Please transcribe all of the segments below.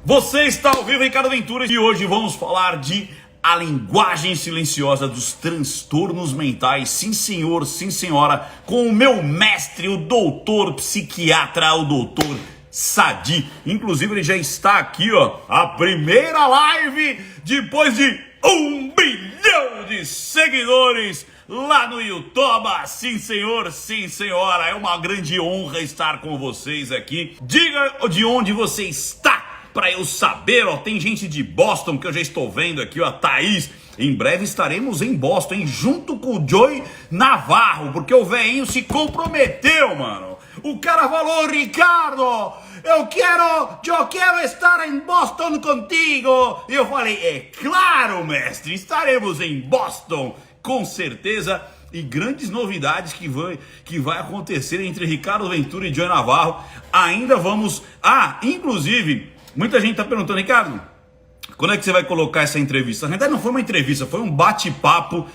Você está ao vivo, Ricardo Ventura, e hoje vamos falar de a linguagem silenciosa dos transtornos mentais. Sim, senhor, sim, senhora, com o meu mestre, o doutor psiquiatra, o doutor Sadi. Inclusive, ele já está aqui, ó, a primeira live depois de 1 bilhão de seguidores lá no YouTube. Sim, senhor, sim, senhora, é uma grande honra estar com vocês aqui. Diga de onde você está, para eu saber, ó. Tem gente de Boston que eu já estou vendo aqui, ó, a Thaís. Em breve estaremos em Boston, hein, junto com o Joey Navarro, porque o velhinho se comprometeu, mano. O cara falou: Ricardo, eu quero estar em Boston contigo. E eu falei: é claro, mestre, estaremos em Boston, com certeza. E grandes novidades que vai acontecer entre Ricardo Ventura e Joey Navarro. Ainda vamos... inclusive, muita gente tá perguntando: Ricardo, quando é que você vai colocar essa entrevista? Na verdade não foi uma entrevista, foi um bate-papo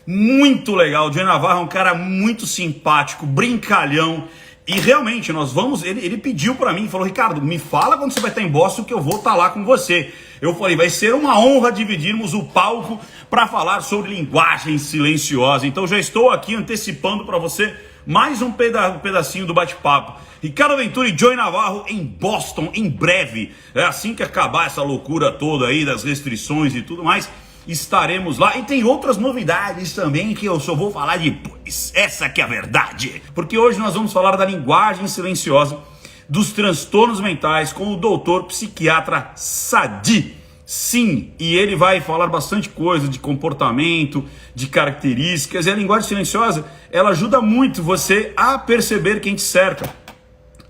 muito legal. O Joey Navarro é um cara muito simpático, brincalhão. E realmente nós vamos... Ele pediu pra mim, falou: Ricardo, me fala quando você vai estar em Boston que eu vou estar lá com você. Eu falei: vai ser uma honra dividirmos o palco para falar sobre linguagem silenciosa. Então já estou aqui antecipando para você mais um pedacinho do bate-papo. Ricardo Ventura e Joey Navarro em Boston em breve. É assim que acabar essa loucura toda aí das restrições e tudo mais, estaremos lá. E tem outras novidades também que eu só vou falar depois. Essa que é a verdade. Porque hoje nós vamos falar da linguagem silenciosa dos transtornos mentais com o doutor psiquiatra Sadi. Sim, e ele vai falar bastante coisa de comportamento, de características. E a linguagem silenciosa, ela ajuda muito você a perceber quem te cerca.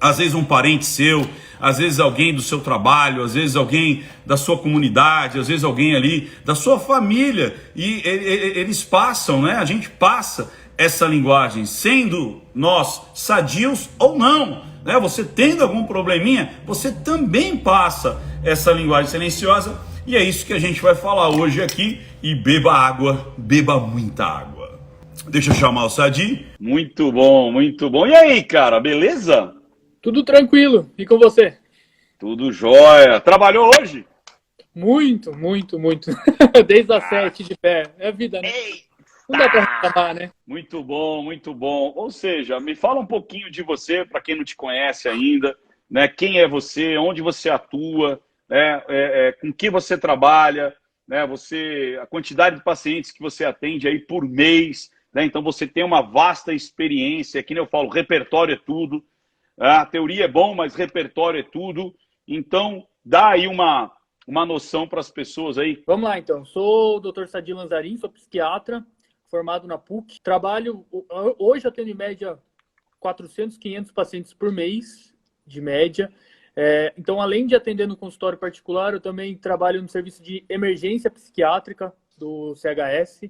Às vezes um parente seu, às vezes alguém do seu trabalho, às vezes alguém da sua comunidade, às vezes alguém ali da sua família. E eles passam, né? A gente passa essa linguagem, sendo nós sadios ou não, né? Você tendo algum probleminha, você também passa essa linguagem silenciosa. E é isso que a gente vai falar hoje aqui. E beba água, beba muita água. Deixa eu chamar o Sadi. Muito bom, muito bom. E aí, cara, beleza? Tudo tranquilo. E com você? Tudo jóia. Trabalhou hoje? Muito. Desde as 7 de pé. É vida, né? Não dá pra reclamar, né? Muito bom, muito bom. Ou seja, me fala um pouquinho de você, para quem não te conhece ainda, né? Quem é você, onde você atua, né? Com que você trabalha, né? A quantidade de pacientes que você atende aí por mês, né? Então você tem uma vasta experiência. Aqui eu falo, repertório é tudo. A teoria é bom, mas repertório é tudo. Então, dá aí uma noção para as pessoas aí. Vamos lá, então. Sou o Dr. Sadi Lanzarin, sou psiquiatra, formado na PUC. Trabalho, hoje eu tenho em média 400, 500 pacientes por mês, de média. Então, além de atender no consultório particular, eu também trabalho no serviço de emergência psiquiátrica do CHS.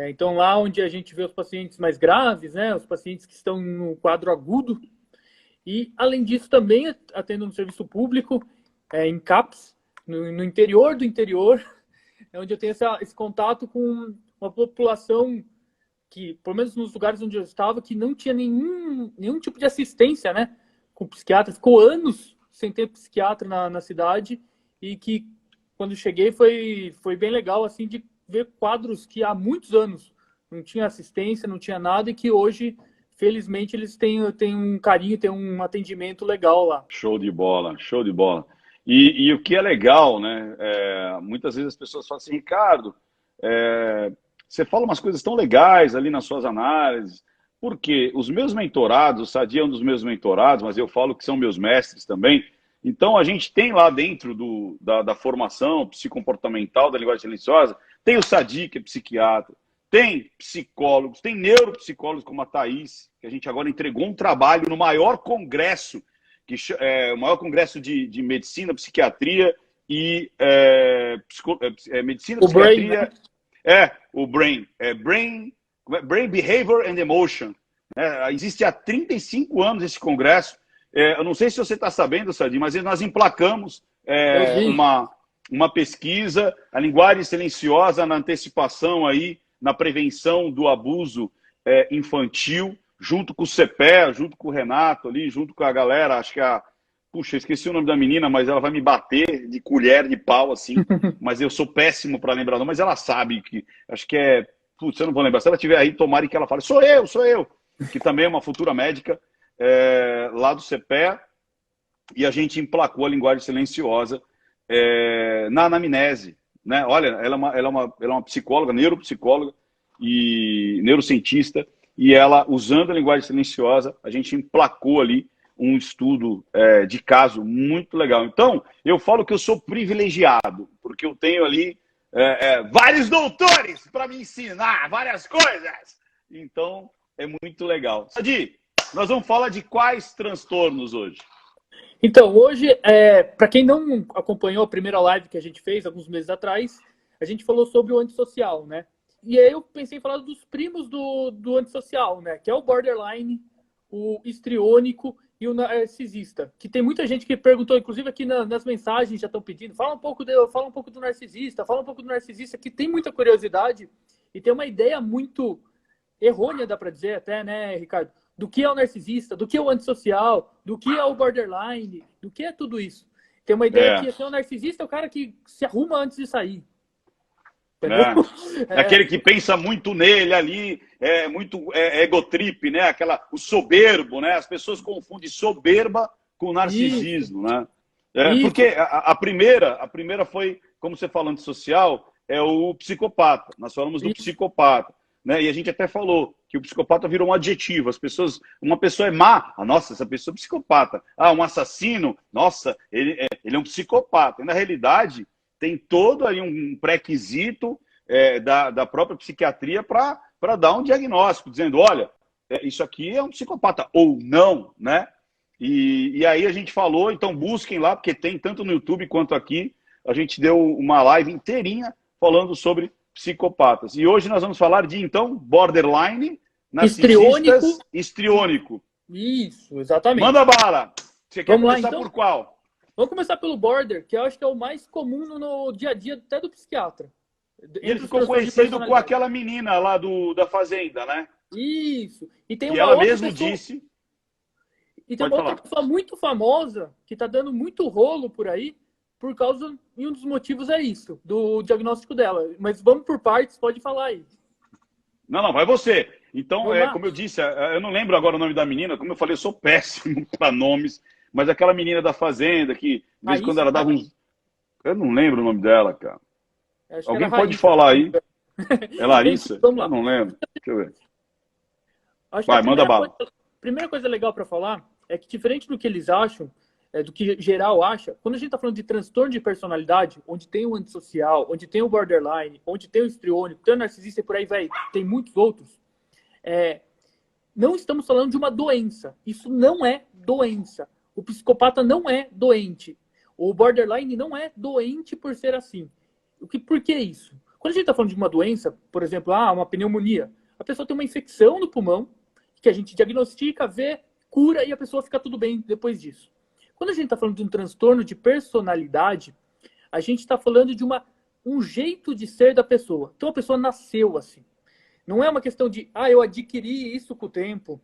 Então, lá onde a gente vê os pacientes mais graves, né, os pacientes que estão no quadro agudo. E, além disso, também atendo no serviço público, em CAPS, no interior do interior, onde eu tenho esse contato com uma população que, pelo menos nos lugares onde eu estava, que não tinha nenhum tipo de assistência, né, com psiquiatra. Ficou anos sem ter psiquiatra na cidade, e que, quando cheguei, foi bem legal, assim, de ver quadros que há muitos anos não tinha assistência, não tinha nada, e que hoje... Felizmente, eles têm um carinho, têm um atendimento legal lá. Show de bola, show de bola. E o que é legal, né? Muitas vezes as pessoas falam assim: Ricardo, você fala umas coisas tão legais ali nas suas análises. Porque os meus mentorados, o Sadi é um dos meus mentorados, mas eu falo que são meus mestres também. Então, a gente tem lá dentro da formação psicomportamental da linguagem silenciosa, tem o Sadi, que é psiquiatra. Tem psicólogos, tem neuropsicólogos como a Thaís, que a gente agora entregou um trabalho no maior congresso, o maior congresso de medicina, psiquiatria e medicina, o psiquiatria. Brain, né? O Brain. Brain Behavior and Emotion. Existe há 35 anos esse congresso. Eu não sei se você está sabendo, Sadi, mas nós emplacamos uma pesquisa, a linguagem silenciosa na antecipação aí, na prevenção do abuso infantil, junto com o CEPE, junto com o Renato ali, junto com a galera, acho que Puxa, esqueci o nome da menina, mas ela vai me bater de colher de pau, assim. Mas eu sou péssimo para lembrar, não. Mas ela sabe que. Acho que é. Putz, eu não vou lembrar. Se ela estiver aí, tomara que ela fale: sou eu, sou eu. Que também é uma futura médica lá do CPE. E a gente emplacou a linguagem silenciosa na anamnese. Né? Olha, ela é uma psicóloga, neuropsicóloga e neurocientista. E ela, usando a linguagem silenciosa, a gente emplacou ali um estudo de caso muito legal. Então, eu falo que eu sou privilegiado, porque eu tenho ali vários doutores para me ensinar várias coisas. Então, é muito legal. Sadi, nós vamos falar de quais transtornos hoje? Então, hoje, para quem não acompanhou a primeira live que a gente fez alguns meses atrás, a gente falou sobre o antissocial, né? E aí eu pensei em falar dos primos do antissocial, né? Que é o borderline, o histriônico e o narcisista. Que tem muita gente que perguntou, inclusive aqui nas mensagens já estão pedindo, fala um pouco do narcisista, que tem muita curiosidade e tem uma ideia muito errônea, dá para dizer até, né, Ricardo? Do que é o narcisista, do que é o antissocial, do que é o borderline, do que é tudo isso. Tem uma ideia que o narcisista é o cara que se arruma antes de sair. É aquele que pensa muito nele ali, muito egotrip, né? O soberbo, né? As pessoas confundem soberba com narcisismo, isso. Né? Porque a primeira foi, como você falando social, é o psicopata. Nós falamos do psicopata, né? E a gente até falou que o psicopata virou um adjetivo. Uma pessoa é má, nossa, essa pessoa é psicopata. Um assassino, nossa, ele é um psicopata. E na realidade tem todo aí um pré-requisito da própria psiquiatria para dar um diagnóstico, dizendo, olha, isso aqui é um psicopata, ou não, né? E aí a gente falou, então busquem lá, porque tem tanto no YouTube quanto aqui, a gente deu uma live inteirinha falando sobre psicopatas. E hoje nós vamos falar de, então, borderline, narcisistas, histriônico. Isso, exatamente. Manda bala! Você quer começar por qual? Vamos começar pelo border, que eu acho que é o mais comum no dia a dia até do psiquiatra. Ele ficou conhecido com aquela menina lá da Fazenda, né? Isso. E tem que uma ela outra mesmo pessoa... disse... E tem uma outra pessoa muito famosa que está dando muito rolo por aí, por causa, e um dos motivos é isso, do diagnóstico dela. Mas vamos por partes, pode falar aí. Não, vai você. Então, como eu disse, eu não lembro agora o nome da menina, como eu falei, eu sou péssimo para nomes, mas aquela menina da Fazenda que, de vez em quando ela dava uns... Eu não lembro o nome dela, cara. Alguém pode falar aí? É Larissa? Vamos lá. Eu não lembro. Deixa eu ver. Vai, manda bala. Primeira coisa legal para falar é que, diferente do que eles acham, do que geral acha, quando a gente está falando de transtorno de personalidade, onde tem o antissocial, onde tem o borderline, onde tem o histriônico, tem o narcisista e por aí vai, tem muitos outros, não estamos falando de uma doença. Isso não é doença. O psicopata não é doente. O borderline não é doente por ser assim. Por que isso? Quando a gente está falando de uma doença, por exemplo, uma pneumonia, a pessoa tem uma infecção no pulmão, que a gente diagnostica, vê, cura e a pessoa fica tudo bem depois disso. Quando a gente está falando de um transtorno de personalidade, a gente está falando de um jeito de ser da pessoa. Então a pessoa nasceu assim. Não é uma questão de, eu adquiri isso com o tempo,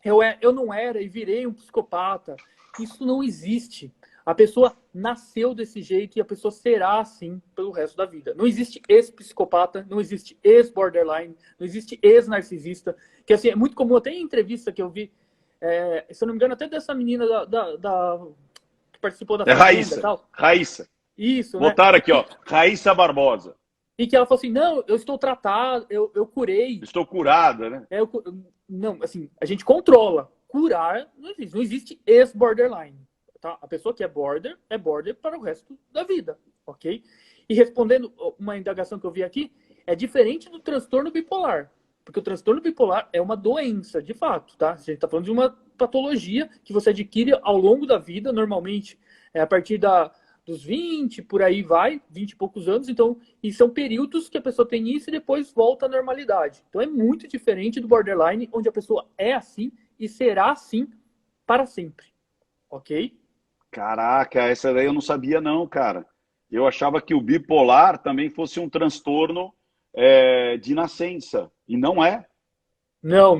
eu não era e virei um psicopata. Isso não existe. A pessoa nasceu desse jeito e a pessoa será assim pelo resto da vida. Não existe ex-psicopata, não existe ex-borderline, não existe ex-narcisista. Que assim, é muito comum, até em entrevista que eu vi, se eu não me engano, até dessa menina que participou da Raíssa, e tal. Raíssa. Isso, botaram aqui, ó, Raíssa Barbosa. E que ela falou assim, não, eu estou tratada, eu curei. Estou curada, né? Não, assim, a gente controla. Curar não existe. Não existe ex-borderline. Tá? A pessoa que é border para o resto da vida, ok? E respondendo uma indagação que eu vi aqui, é diferente do transtorno bipolar. Porque o transtorno bipolar é uma doença, de fato, tá? A gente está falando de uma patologia que você adquire ao longo da vida, normalmente a partir dos 20, por aí vai, 20 e poucos anos, então, e são períodos que a pessoa tem isso e depois volta à normalidade. Então é muito diferente do borderline, onde a pessoa é assim e será assim para sempre, ok? Caraca, essa daí eu não sabia não, cara. Eu achava que o bipolar também fosse um transtorno de nascença, e não é. Não.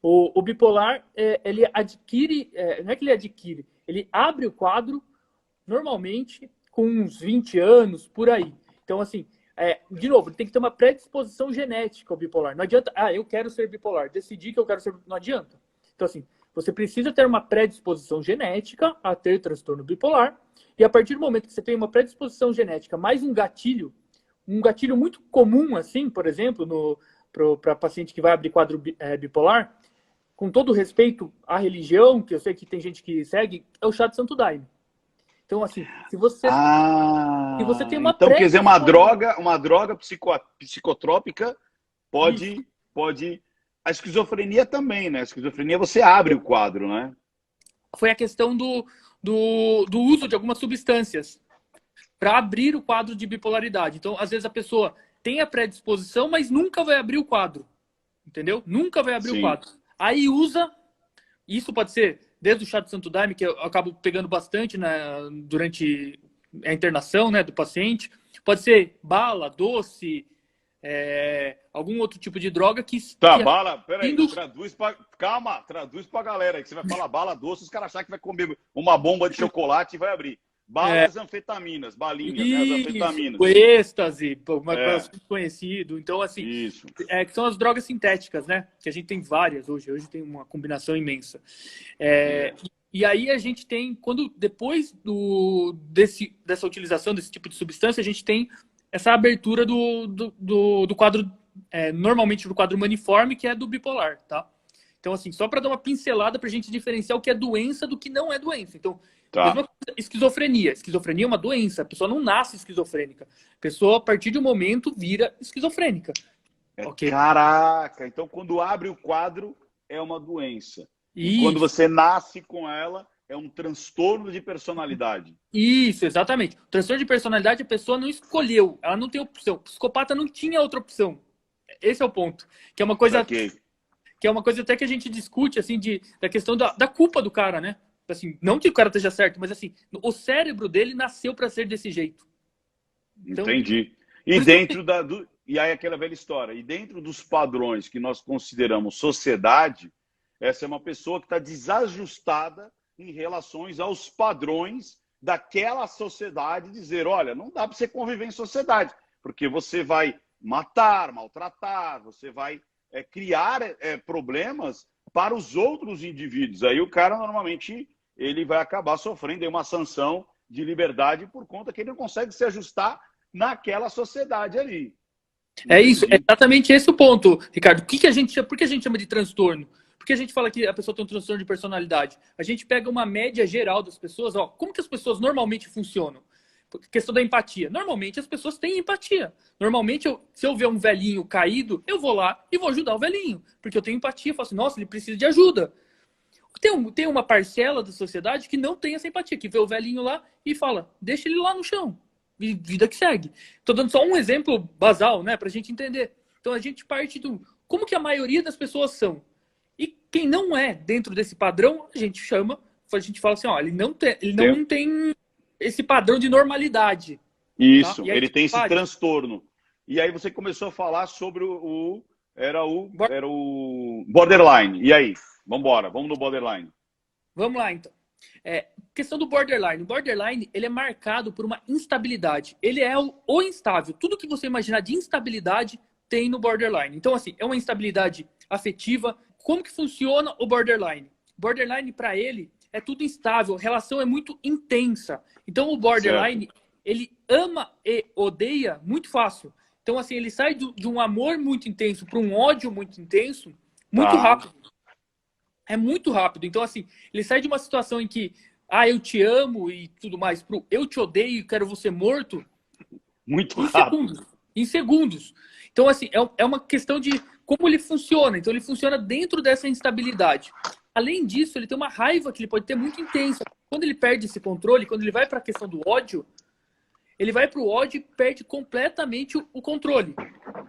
O bipolar, ele adquire, não é que ele adquire, ele abre o quadro normalmente com uns 20 anos, por aí. Então, assim, de novo, ele tem que ter uma predisposição genética ao bipolar. Não adianta, eu quero ser bipolar, decidi que eu quero ser bipolar. Não adianta. Então, assim, você precisa ter uma predisposição genética a ter transtorno bipolar, e a partir do momento que você tem uma predisposição genética mais um gatilho muito comum, assim, por exemplo, para paciente que vai abrir quadro bipolar, com todo respeito à religião, que eu sei que tem gente que segue, é o chá de Santo Daime. Então, assim, se você tem uma então quer dizer, uma droga psicotrópica pode... A esquizofrenia também, né? A esquizofrenia você abre o quadro, né? Foi a questão do uso de algumas substâncias para abrir o quadro de bipolaridade. Então, às vezes a pessoa tem a predisposição, mas nunca vai abrir o quadro. Entendeu? Nunca vai abrir o quadro. Aí usa, isso pode ser desde o chá de Santo Daime, que eu acabo pegando bastante, né, durante a internação, né, do paciente. Pode ser bala, doce, algum outro tipo de droga que... Bala, peraí, traduz pra galera aí, que você vai falar bala doce, os caras acham que vai comer uma bomba de chocolate e vai abrir. Balas, anfetaminas, balinhas, né, as anfetaminas. O êxtase, mais conhecido. Então, assim, que são as drogas sintéticas, né? Que a gente tem várias hoje. Hoje tem uma combinação imensa. E aí a gente tem, depois dessa utilização desse tipo de substância, a gente tem essa abertura do quadro, normalmente do quadro maniforme, que é do bipolar, tá? Então, assim, só para dar uma pincelada para a gente diferenciar o que é doença do que não é doença. Então, mesma coisa, esquizofrenia. Esquizofrenia é uma doença. A pessoa não nasce esquizofrênica. A pessoa, a partir de um momento, vira esquizofrênica. Okay? Caraca! Então, quando abre o quadro, é uma doença. E quando você nasce com ela, é um transtorno de personalidade. Isso, exatamente. O transtorno de personalidade, a pessoa não escolheu. Ela não tem opção. O psicopata não tinha outra opção. Esse é o ponto. Que é uma coisa... Que é uma coisa até que a gente discute, assim, da questão da culpa do cara, né? Assim, não que o cara esteja certo, mas assim, o cérebro dele nasceu para ser desse jeito. Então, entendi. E dentro e aí aquela velha história, e dentro dos padrões que nós consideramos sociedade, essa é uma pessoa que está desajustada em relações aos padrões daquela sociedade, dizer, olha, não dá para você conviver em sociedade, porque você vai matar, maltratar, você vai criar problemas para os outros indivíduos. Aí o cara, normalmente, ele vai acabar sofrendo uma sanção de liberdade por conta que ele não consegue se ajustar naquela sociedade ali. É isso, é exatamente esse o ponto, Ricardo. Por que a gente chama de transtorno? Porque a gente fala que a pessoa tem um transtorno de personalidade. A gente pega uma média geral das pessoas, como que as pessoas normalmente funcionam? Questão da empatia. Normalmente as pessoas têm empatia. Normalmente, se eu ver um velhinho caído, eu vou lá e vou ajudar o velhinho. Porque eu tenho empatia, eu falo assim, nossa, ele precisa de ajuda. Tem uma parcela da sociedade que não tem essa empatia, que vê o velhinho lá e fala, deixa ele lá no chão. E vida que segue. Estou dando só um exemplo basal, né, pra gente entender. Então a gente parte como que a maioria das pessoas são. E quem não é dentro desse padrão, a gente fala assim, ele não tem esse padrão de normalidade. Isso, tá? Ele tem esse transtorno. E aí você começou a falar sobre era o borderline. E aí? Vamos no borderline. Vamos lá, então. Questão do borderline. O borderline, ele é marcado por uma instabilidade. Ele é o instável. Tudo que você imaginar de instabilidade tem no borderline. Então, assim, é uma instabilidade afetiva. Como que funciona o borderline? Borderline, para ele, é tudo instável. A relação é muito intensa. Então, o borderline, ele ama e odeia muito fácil. Então, assim, ele sai de um amor muito intenso para um ódio muito intenso muito rápido. É muito rápido. Então, assim, ele sai de uma situação em que, eu te amo e tudo mais, pro eu te odeio e quero você morto. Muito rápido. Em segundos. Então, assim, é uma questão de como ele funciona. Então, ele funciona dentro dessa instabilidade. Além disso, ele tem uma raiva que ele pode ter muito intensa. Quando ele perde esse controle, quando ele vai para a questão do ódio, ele vai para o ódio e perde completamente o controle.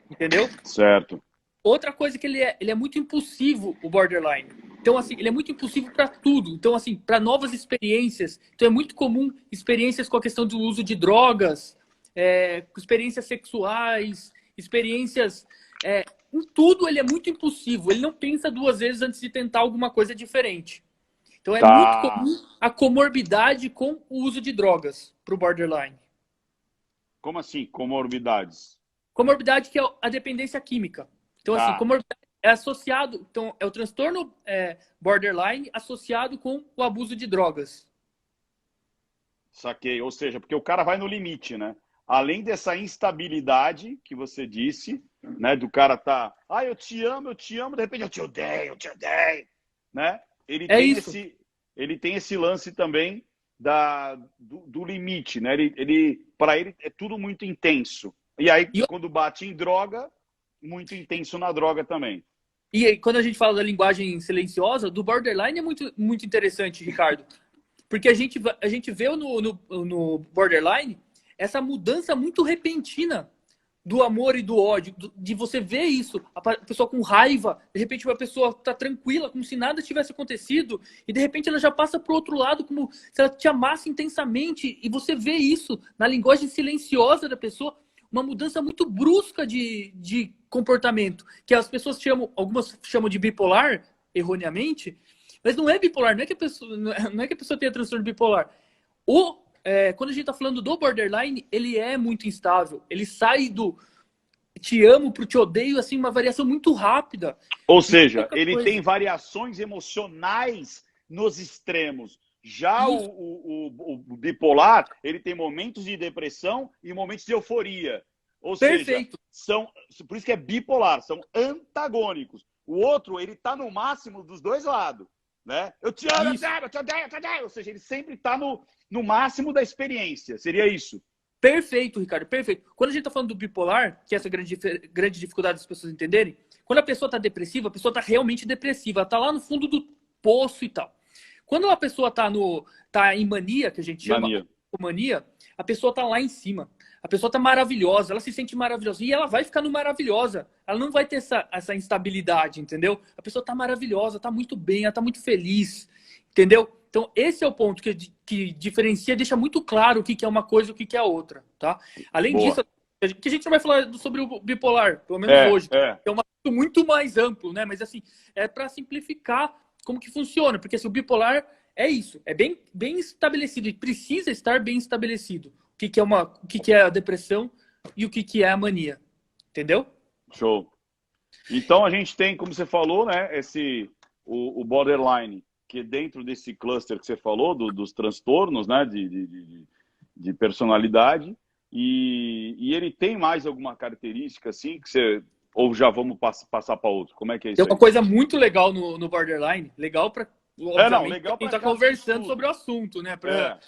Entendeu? Certo. Outra coisa que ele é muito impulsivo, o borderline. Então, assim, ele é muito impulsivo para tudo. Então, assim, para novas experiências. Então, é muito comum experiências com a questão do uso de drogas, experiências sexuais, experiências... em tudo ele é muito impulsivo. Ele não pensa duas vezes antes de tentar alguma coisa diferente. Então é muito Tá. comum a comorbidade com o uso de drogas para o borderline. Como assim, comorbidades? Comorbidade que é a dependência química. Então, assim, Tá, comorbidade é associado, então é o transtorno borderline associado com o abuso de drogas. saquei. Ou seja, porque o cara vai no limite, né? Além dessa instabilidade que você disse, né? Do cara tá, eu te amo, de repente eu te odeio, né? Ele É tem isso. esse lance também do limite, né? Para ele é tudo muito intenso. E aí, E, quando bate em droga, muito intenso na droga também. e aí, quando a gente fala da linguagem silenciosa, do borderline é muito, muito interessante, Ricardo. Porque a gente vê no borderline essa mudança muito repentina do amor e do ódio, de você ver isso, a pessoa com raiva, de repente a pessoa tá tranquila, como se nada tivesse acontecido, e de repente ela já passa pro outro lado, como se ela te amasse intensamente, e você vê isso na linguagem silenciosa da pessoa, uma mudança muito brusca de comportamento, que as pessoas chamam, algumas chamam de bipolar, erroneamente, mas não é bipolar, não é que a pessoa tenha transtorno bipolar. Quando a gente está falando do borderline, ele é muito instável. Ele sai do te amo pro te odeio, assim, uma variação muito rápida. Ou E seja, pouca ele tem coisa. variações emocionais nos extremos. Já Isso, o bipolar, ele tem momentos de depressão e momentos de euforia. Ou seja, perfeito. por isso que é bipolar, são antagônicos. O outro, ele está no máximo dos dois lados. Né? Eu te amo, eu te Isso. amo, eu te odeio, eu te odeio. Ou seja, ele sempre está no máximo da experiência. Seria isso. Perfeito, Ricardo, perfeito. Quando a gente está falando do bipolar, que é essa grande dificuldade das pessoas entenderem, quando a pessoa está depressiva, a pessoa está realmente depressiva, ela está lá no fundo do poço e tal. Quando a pessoa tá em mania, que a gente chama, Mania. mania, a pessoa tá lá em cima. A pessoa tá maravilhosa, ela se sente maravilhosa. E ela vai ficar no maravilhosa. Ela não vai ter essa instabilidade, entendeu? A pessoa tá maravilhosa, tá muito bem, ela tá muito feliz, entendeu? Então, esse é o ponto que diferencia, deixa muito claro o que é uma coisa e o que é a outra, tá? Além disso, Boa. que a gente não vai falar sobre o bipolar, pelo menos hoje, que é um assunto muito mais amplo, né? Mas, assim, é para simplificar como que funciona, porque assim, o bipolar é isso, é bem estabelecido e precisa estar bem estabelecido. O que é a depressão e o que é a mania, entendeu? Show. Então a gente tem, como você falou, né, o borderline, que dentro desse cluster que você falou, dos transtornos, né, de personalidade, e ele tem mais alguma característica assim que você, ou já vamos passar para outro? Como é que é Tem isso uma aí? coisa muito legal no borderline, legal para, Não, obviamente, legal quem para está caso de conversando estudo. sobre o assunto, né? É.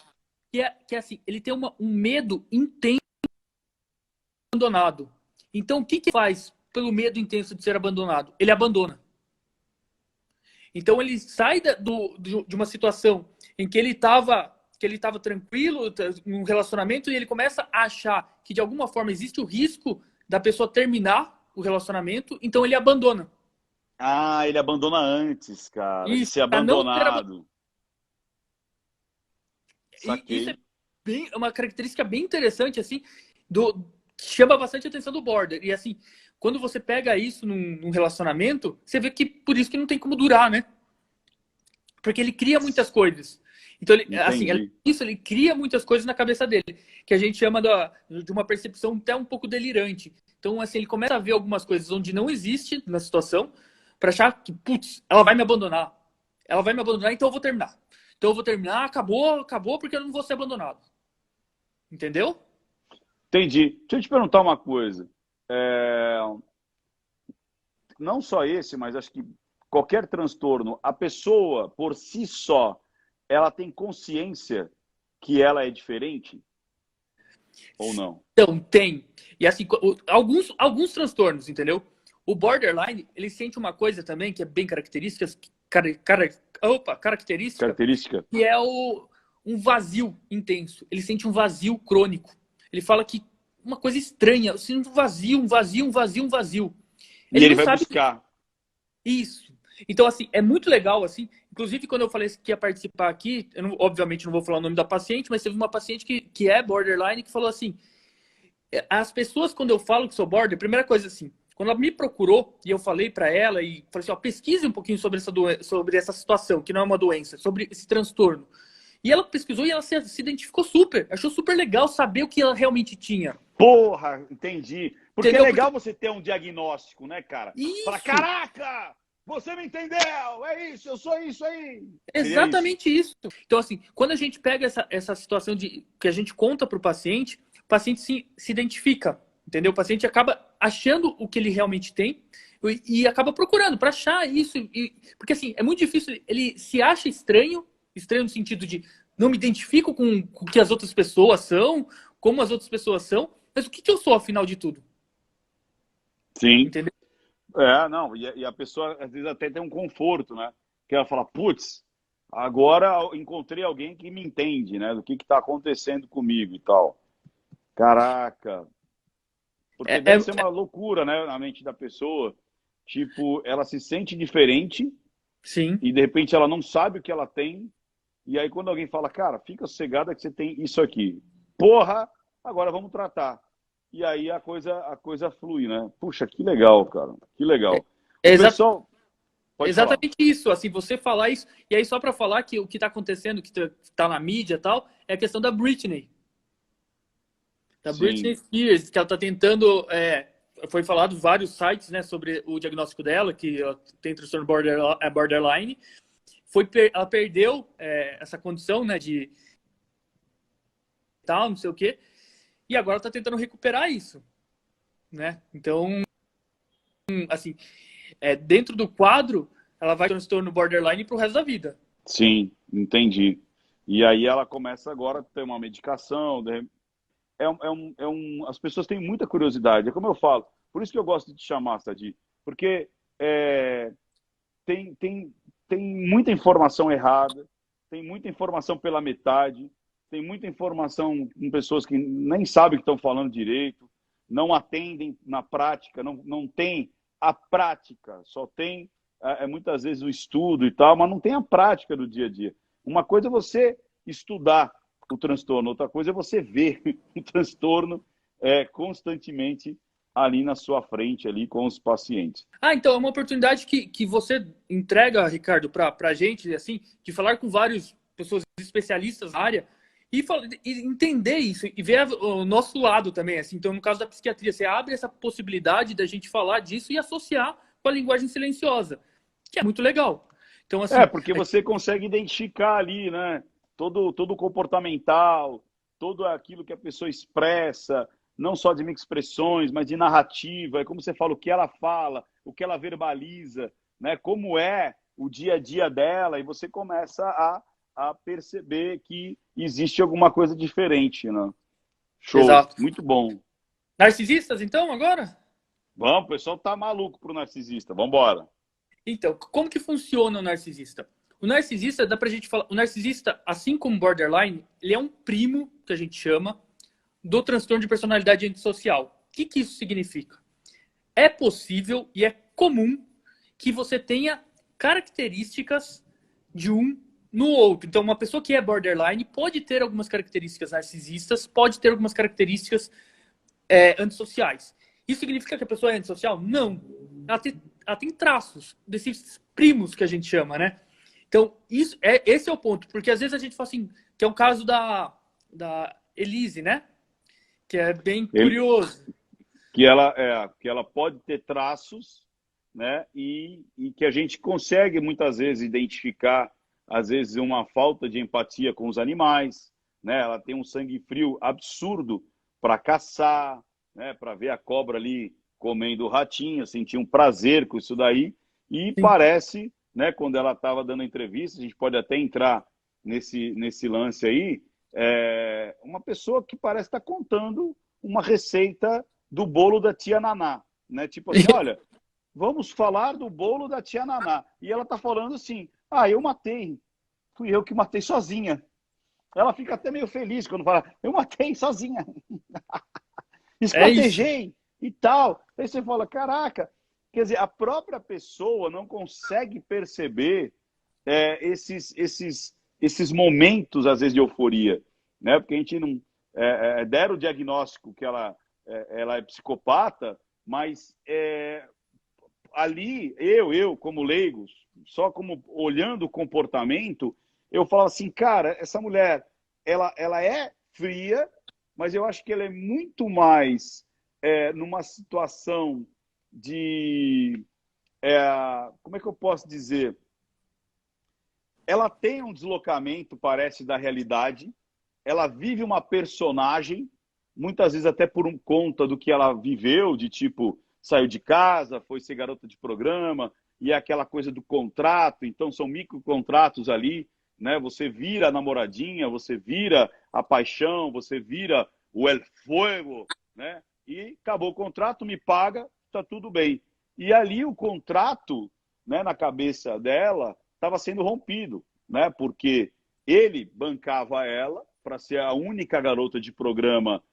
Que é assim, ele tem um medo intenso de ser abandonado. Então, o que faz pelo medo intenso de ser abandonado? Ele abandona. Então ele sai de uma situação em que ele estava tranquilo num relacionamento e ele começa a achar que de alguma forma existe o risco da pessoa terminar o relacionamento, então ele abandona. Ah, ele abandona antes, cara, de Isso, ser para não ser abandonado. abandonado. E isso Saquei. é uma característica bem interessante, assim, que chama bastante atenção do border. E assim, quando você pega isso num relacionamento, você vê que por isso que não tem como durar, né? Porque ele cria muitas coisas. Então, Entendi. ele cria muitas coisas na cabeça dele, que a gente chama de uma percepção até um pouco delirante. Então, assim, ele começa a ver algumas coisas onde não existe na situação, para achar que, putz, ela vai me abandonar. Ela vai me abandonar, então eu vou terminar. Então eu vou terminar, acabou, porque eu não vou ser abandonado. Entendeu? Entendi. Deixa eu te perguntar uma coisa. Não só esse, mas acho que qualquer transtorno, a pessoa por si só, ela tem consciência que ela é diferente ou não? Então, tem. E assim, alguns transtornos, entendeu? O borderline, ele sente uma coisa também que é bem característica, característica, Característica? que é um vazio intenso. Ele sente um vazio crônico. Ele fala que uma coisa estranha, eu sinto um vazio, um vazio, um vazio, um vazio. E Ele ele não vai sabe buscar. isso. Então, assim, é muito legal, assim. Inclusive, quando eu falei que ia participar aqui, obviamente não vou falar o nome da paciente, mas teve uma paciente que é borderline que falou assim: as pessoas, quando eu falo que sou border, primeira coisa assim, Quando ela me procurou e eu falei para ela e falei assim, ó, pesquise um pouquinho sobre sobre essa situação, que não é uma doença, sobre esse transtorno. E ela pesquisou e ela se identificou super, achou super legal saber o que ela realmente tinha. Porra, entendi. Porque é Entendeu? legal você ter um diagnóstico, né, cara? Fala, Isso! caraca, você me entendeu, é isso, eu sou isso aí. Seria Exatamente isso. Então, assim, quando a gente pega essa situação de que a gente conta para o paciente se identifica, entendeu? O paciente acaba achando o que ele realmente tem e acaba procurando para achar isso. Porque, assim, é muito difícil, ele se acha estranho no sentido de não me identifico com o que as outras pessoas são, como as outras pessoas são, mas o que eu sou, afinal de tudo? Sim. Entendeu? É, não, e a pessoa às vezes até tem um conforto, né? Que ela fala, putz, agora eu encontrei alguém que me entende, né? Do que está acontecendo comigo e tal. Caraca. Porque É, deve é, ser uma loucura, né? Na mente da pessoa. Tipo, ela se sente diferente sim. e de repente ela não sabe o que ela tem. E aí quando alguém fala, cara, fica sossegada que você tem isso aqui. Porra, agora vamos tratar. E aí a coisa flui, né? Puxa, que legal, cara. Que legal. É O pessoal, pode falar. exatamente isso, assim, você falar isso, e aí só para falar que o que está acontecendo, que tá na mídia e tal, é a questão da Britney Sim, Spears, que ela está tentando, foi falado em vários sites, né, sobre o diagnóstico dela, que ela tem transtorno borderline, ela perdeu essa condição, né, de tal, não sei o quê, e agora está tentando recuperar isso, né, então, assim, dentro do quadro, ela vai ter transtorno borderline pro resto da vida. sim, entendi. E aí ela começa agora a ter uma medicação. As pessoas têm muita curiosidade. É como eu falo. Por isso que eu gosto de te chamar, Sadi. Porque é, tem, tem, tem muita informação errada, tem muita informação pela metade, tem muita informação com pessoas que nem sabem o que estão falando direito, não atendem na prática, não tem a prática, só tem muitas vezes o estudo e tal, mas não tem a prática do dia a dia. Uma coisa é você estudar o transtorno, outra coisa é você ver o transtorno constantemente ali na sua frente, ali com os pacientes. Então, é uma oportunidade que você entrega, Ricardo, para a gente, assim, de falar com várias pessoas especialistas na área e entender isso e ver o nosso lado também. Assim. Então, no caso da psiquiatria, você abre essa possibilidade da gente falar disso e associar com a linguagem silenciosa, que é muito legal. Então, assim, Porque você consegue identificar ali, né? Todo o comportamental, tudo aquilo que a pessoa expressa, não só de microexpressões, mas de narrativa, é como você fala, o que ela verbaliza, né? Como é o dia a dia dela, e você começa a perceber que existe alguma coisa diferente, né? Show, exato. muito bom. Narcisistas, então, agora? Vamos, o pessoal tá maluco pro narcisista, vamos embora. Então, como que funciona o narcisista? O narcisista, dá pra gente falar, o narcisista, assim como o borderline, ele é um primo, que a gente chama, do transtorno de personalidade antissocial. O que isso significa? É possível e é comum que você tenha características de um no outro. Então, uma pessoa que é borderline pode ter algumas características narcisistas, pode ter algumas características antissociais. Isso significa que a pessoa é antissocial? Não. Ela tem traços desses primos que a gente chama, né? Então, esse é o ponto. Porque às vezes a gente fala assim, que é o caso da Elise, né? Que é bem curioso. Que ela pode ter traços, né? E que a gente consegue muitas vezes identificar, às vezes, uma falta de empatia com os animais, né? Ela tem um sangue frio absurdo para caçar, né? Para ver a cobra ali comendo o ratinho, sentir um prazer com isso daí. E Sim. parece, né? Quando ela estava dando entrevista, a gente pode até entrar nesse lance aí, uma pessoa que parece estar contando uma receita do bolo da tia Naná, né? Tipo assim, olha, vamos falar do bolo da tia Naná. E ela tá falando assim, eu matei, fui eu que matei sozinha. Ela fica até meio feliz quando fala, eu matei sozinha. Esquartejei e tal. Aí você fala, caraca, quer dizer, a própria pessoa não consegue perceber esses momentos, às vezes, de euforia, né? Porque a gente não deram o diagnóstico que ela é psicopata, Mas ali, eu como leigo, só como olhando o comportamento, eu falo assim, cara, essa mulher, ela é fria, mas eu acho que ela é muito mais numa situação de... como é que eu posso dizer? Ela tem um deslocamento, parece, da realidade. Ela vive uma personagem, muitas vezes até por conta do que ela viveu, de tipo, saiu de casa, foi ser garota de programa, e é aquela coisa do contrato, então são microcontratos ali, né? Você vira a namoradinha, você vira a paixão, você vira o el fuego, né? E acabou o contrato, me paga, tá tudo bem. E ali o contrato, né, na cabeça dela, estava sendo rompido, né? Porque ele bancava ela para ser a única garota de programa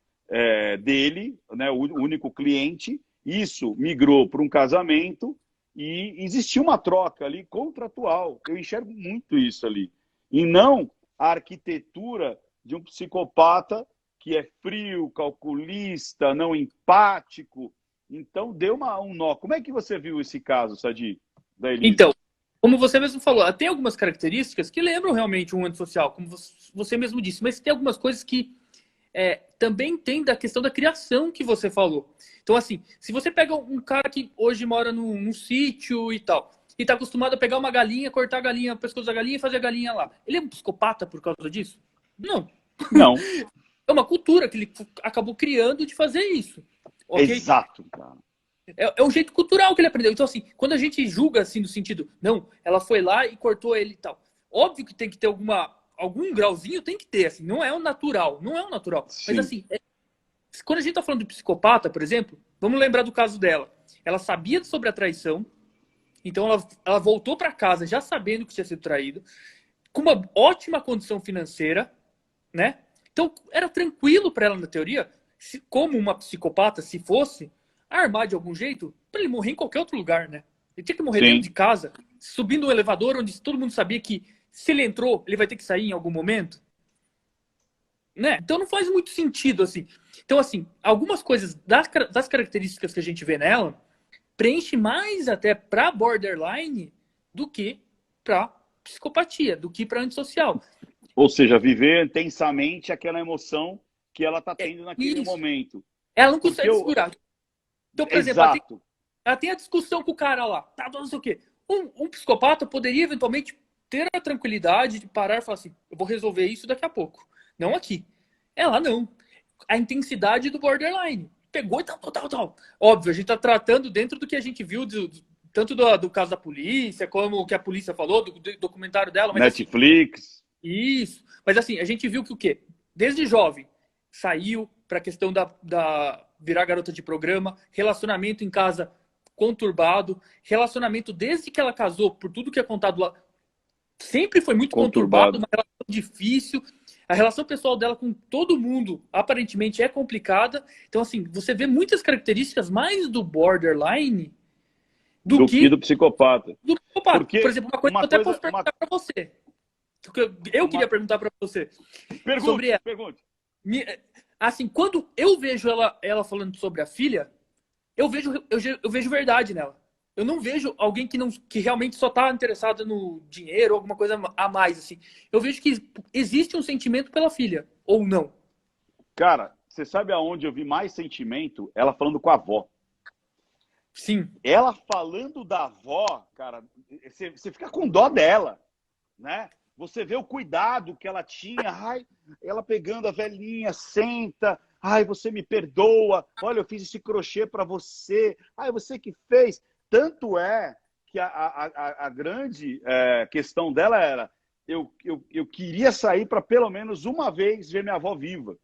dele, né? O único cliente. Isso migrou para um casamento e existiu uma troca ali contratual. Eu enxergo muito isso ali. E não a arquitetura de um psicopata que é frio, calculista, não empático. Então deu um nó. Como é que você viu esse caso, Sadi, da Elise? Então, como você mesmo falou, ela tem algumas características que lembram realmente um antissocial, como você mesmo disse, mas tem algumas coisas que também tem da questão da criação que você falou. Então, assim, se você pega um cara que hoje mora num sítio e tal, e tá acostumado a pegar uma galinha, cortar a galinha, o pescoço da galinha e fazer a galinha lá, ele é um psicopata por causa disso? Não. Não. É uma cultura que ele acabou criando de fazer isso. Okay? Exato, cara. É um jeito cultural que ele aprendeu. Então, assim, quando a gente julga, assim, no sentido, não, ela foi lá e cortou ele e tal. Óbvio que tem que ter algum grauzinho, tem que ter, assim, não é o natural. Sim. Mas, assim, quando a gente tá falando de psicopata, por exemplo, vamos lembrar do caso dela. Ela sabia sobre a traição, então ela voltou para casa já sabendo que tinha sido traído, com uma ótima condição financeira, né? Então, era tranquilo para ela, na teoria, como uma psicopata, se fosse, armar de algum jeito para ele morrer em qualquer outro lugar, né? Ele tinha que morrer dentro de casa, subindo um elevador onde todo mundo sabia que se ele entrou, ele vai ter que sair em algum momento. Né? Então não faz muito sentido, assim. Então, assim, algumas coisas das características que a gente vê nela preenche mais até para borderline do que para psicopatia, do que para antissocial. Ou seja, viver intensamente aquela emoção que ela está tendo naquele momento. Ela não consegue segurar. Então, por exemplo, ela tem a discussão com o cara lá, tá, não sei o quê. Um psicopata poderia eventualmente ter a tranquilidade de parar e falar assim, eu vou resolver isso daqui a pouco. Não aqui. Ela não. A intensidade do borderline. Pegou e tal. Óbvio, a gente tá tratando dentro do que a gente viu, tanto do caso da polícia, como o que a polícia falou, do documentário dela. Mas, Netflix. Assim, isso. Mas assim, a gente viu que o quê? Desde jovem, saiu pra questão da virar garota de programa, relacionamento em casa conturbado, relacionamento desde que ela casou, por tudo que é contado lá, sempre foi muito conturbado, uma relação difícil. A relação pessoal dela com todo mundo, aparentemente, é complicada. Então, assim, você vê muitas características mais do borderline do que do psicopata. Do psicopata. Porque por exemplo, uma coisa que eu até posso perguntar para você. Eu queria perguntar para você. Sobre ela. Pergunte. Assim, quando eu vejo ela falando sobre a filha, eu vejo verdade nela. Eu não vejo alguém que realmente só está interessado no dinheiro ou alguma coisa a mais, assim. Eu vejo que existe um sentimento pela filha, ou não. Cara, você sabe aonde eu vi mais sentimento? Ela falando com a avó. Sim. Ela falando da avó, cara, você fica com dó dela, né? Você vê o cuidado que ela tinha. Ai, ela pegando a velhinha, senta. Ai, você me perdoa. Olha, eu fiz esse crochê para você. Ai, você que fez. Tanto é que a grande questão dela era eu queria sair para pelo menos uma vez ver minha avó viva,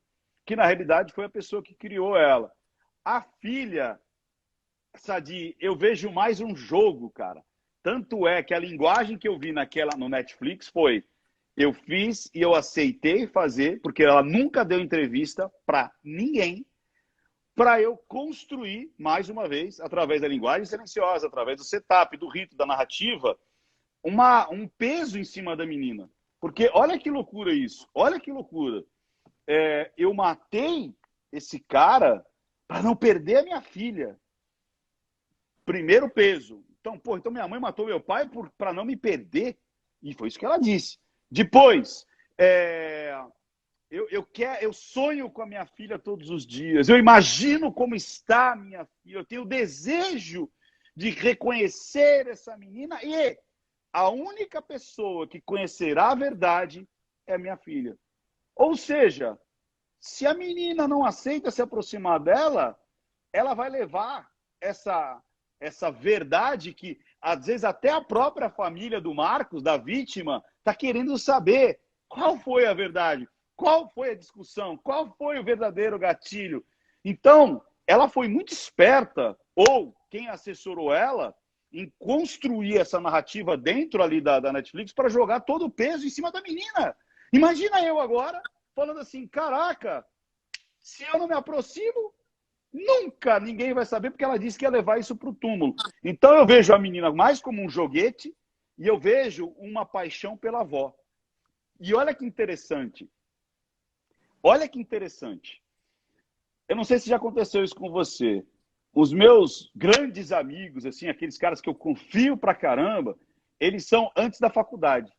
que na realidade foi a pessoa que criou ela. A filha, Sadi, eu vejo mais um jogo, cara. Tanto é que a linguagem que eu vi no Netflix foi eu fiz e eu aceitei fazer, porque ela nunca deu entrevista para ninguém, para eu construir, mais uma vez, através da linguagem silenciosa, através do setup, do rito, da narrativa, um peso em cima da menina. Porque olha que loucura isso, olha que loucura. Eu matei esse cara para não perder a minha filha. Primeiro peso. Então, então minha mãe matou meu pai para não me perder. E foi isso que ela disse. Depois, eu sonho com a minha filha todos os dias. Eu imagino como está a minha filha. Eu tenho desejo de reconhecer essa menina. E a única pessoa que conhecerá a verdade é minha filha. Ou seja, se a menina não aceita se aproximar dela, ela vai levar essa verdade que, às vezes, até a própria família do Marcos, da vítima, está querendo saber qual foi a verdade, qual foi a discussão, qual foi o verdadeiro gatilho. Então, ela foi muito esperta, ou quem assessorou ela, em construir essa narrativa dentro ali da Netflix para jogar todo o peso em cima da menina. Imagina eu agora falando assim, caraca, se eu não me aproximo, nunca ninguém vai saber, porque ela disse que ia levar isso para o túmulo. Então eu vejo a menina mais como um joguete e eu vejo uma paixão pela avó. E olha que interessante. Olha que interessante. Eu não sei se já aconteceu isso com você. Os meus grandes amigos, assim, aqueles caras que eu confio pra caramba, eles são antes da faculdade.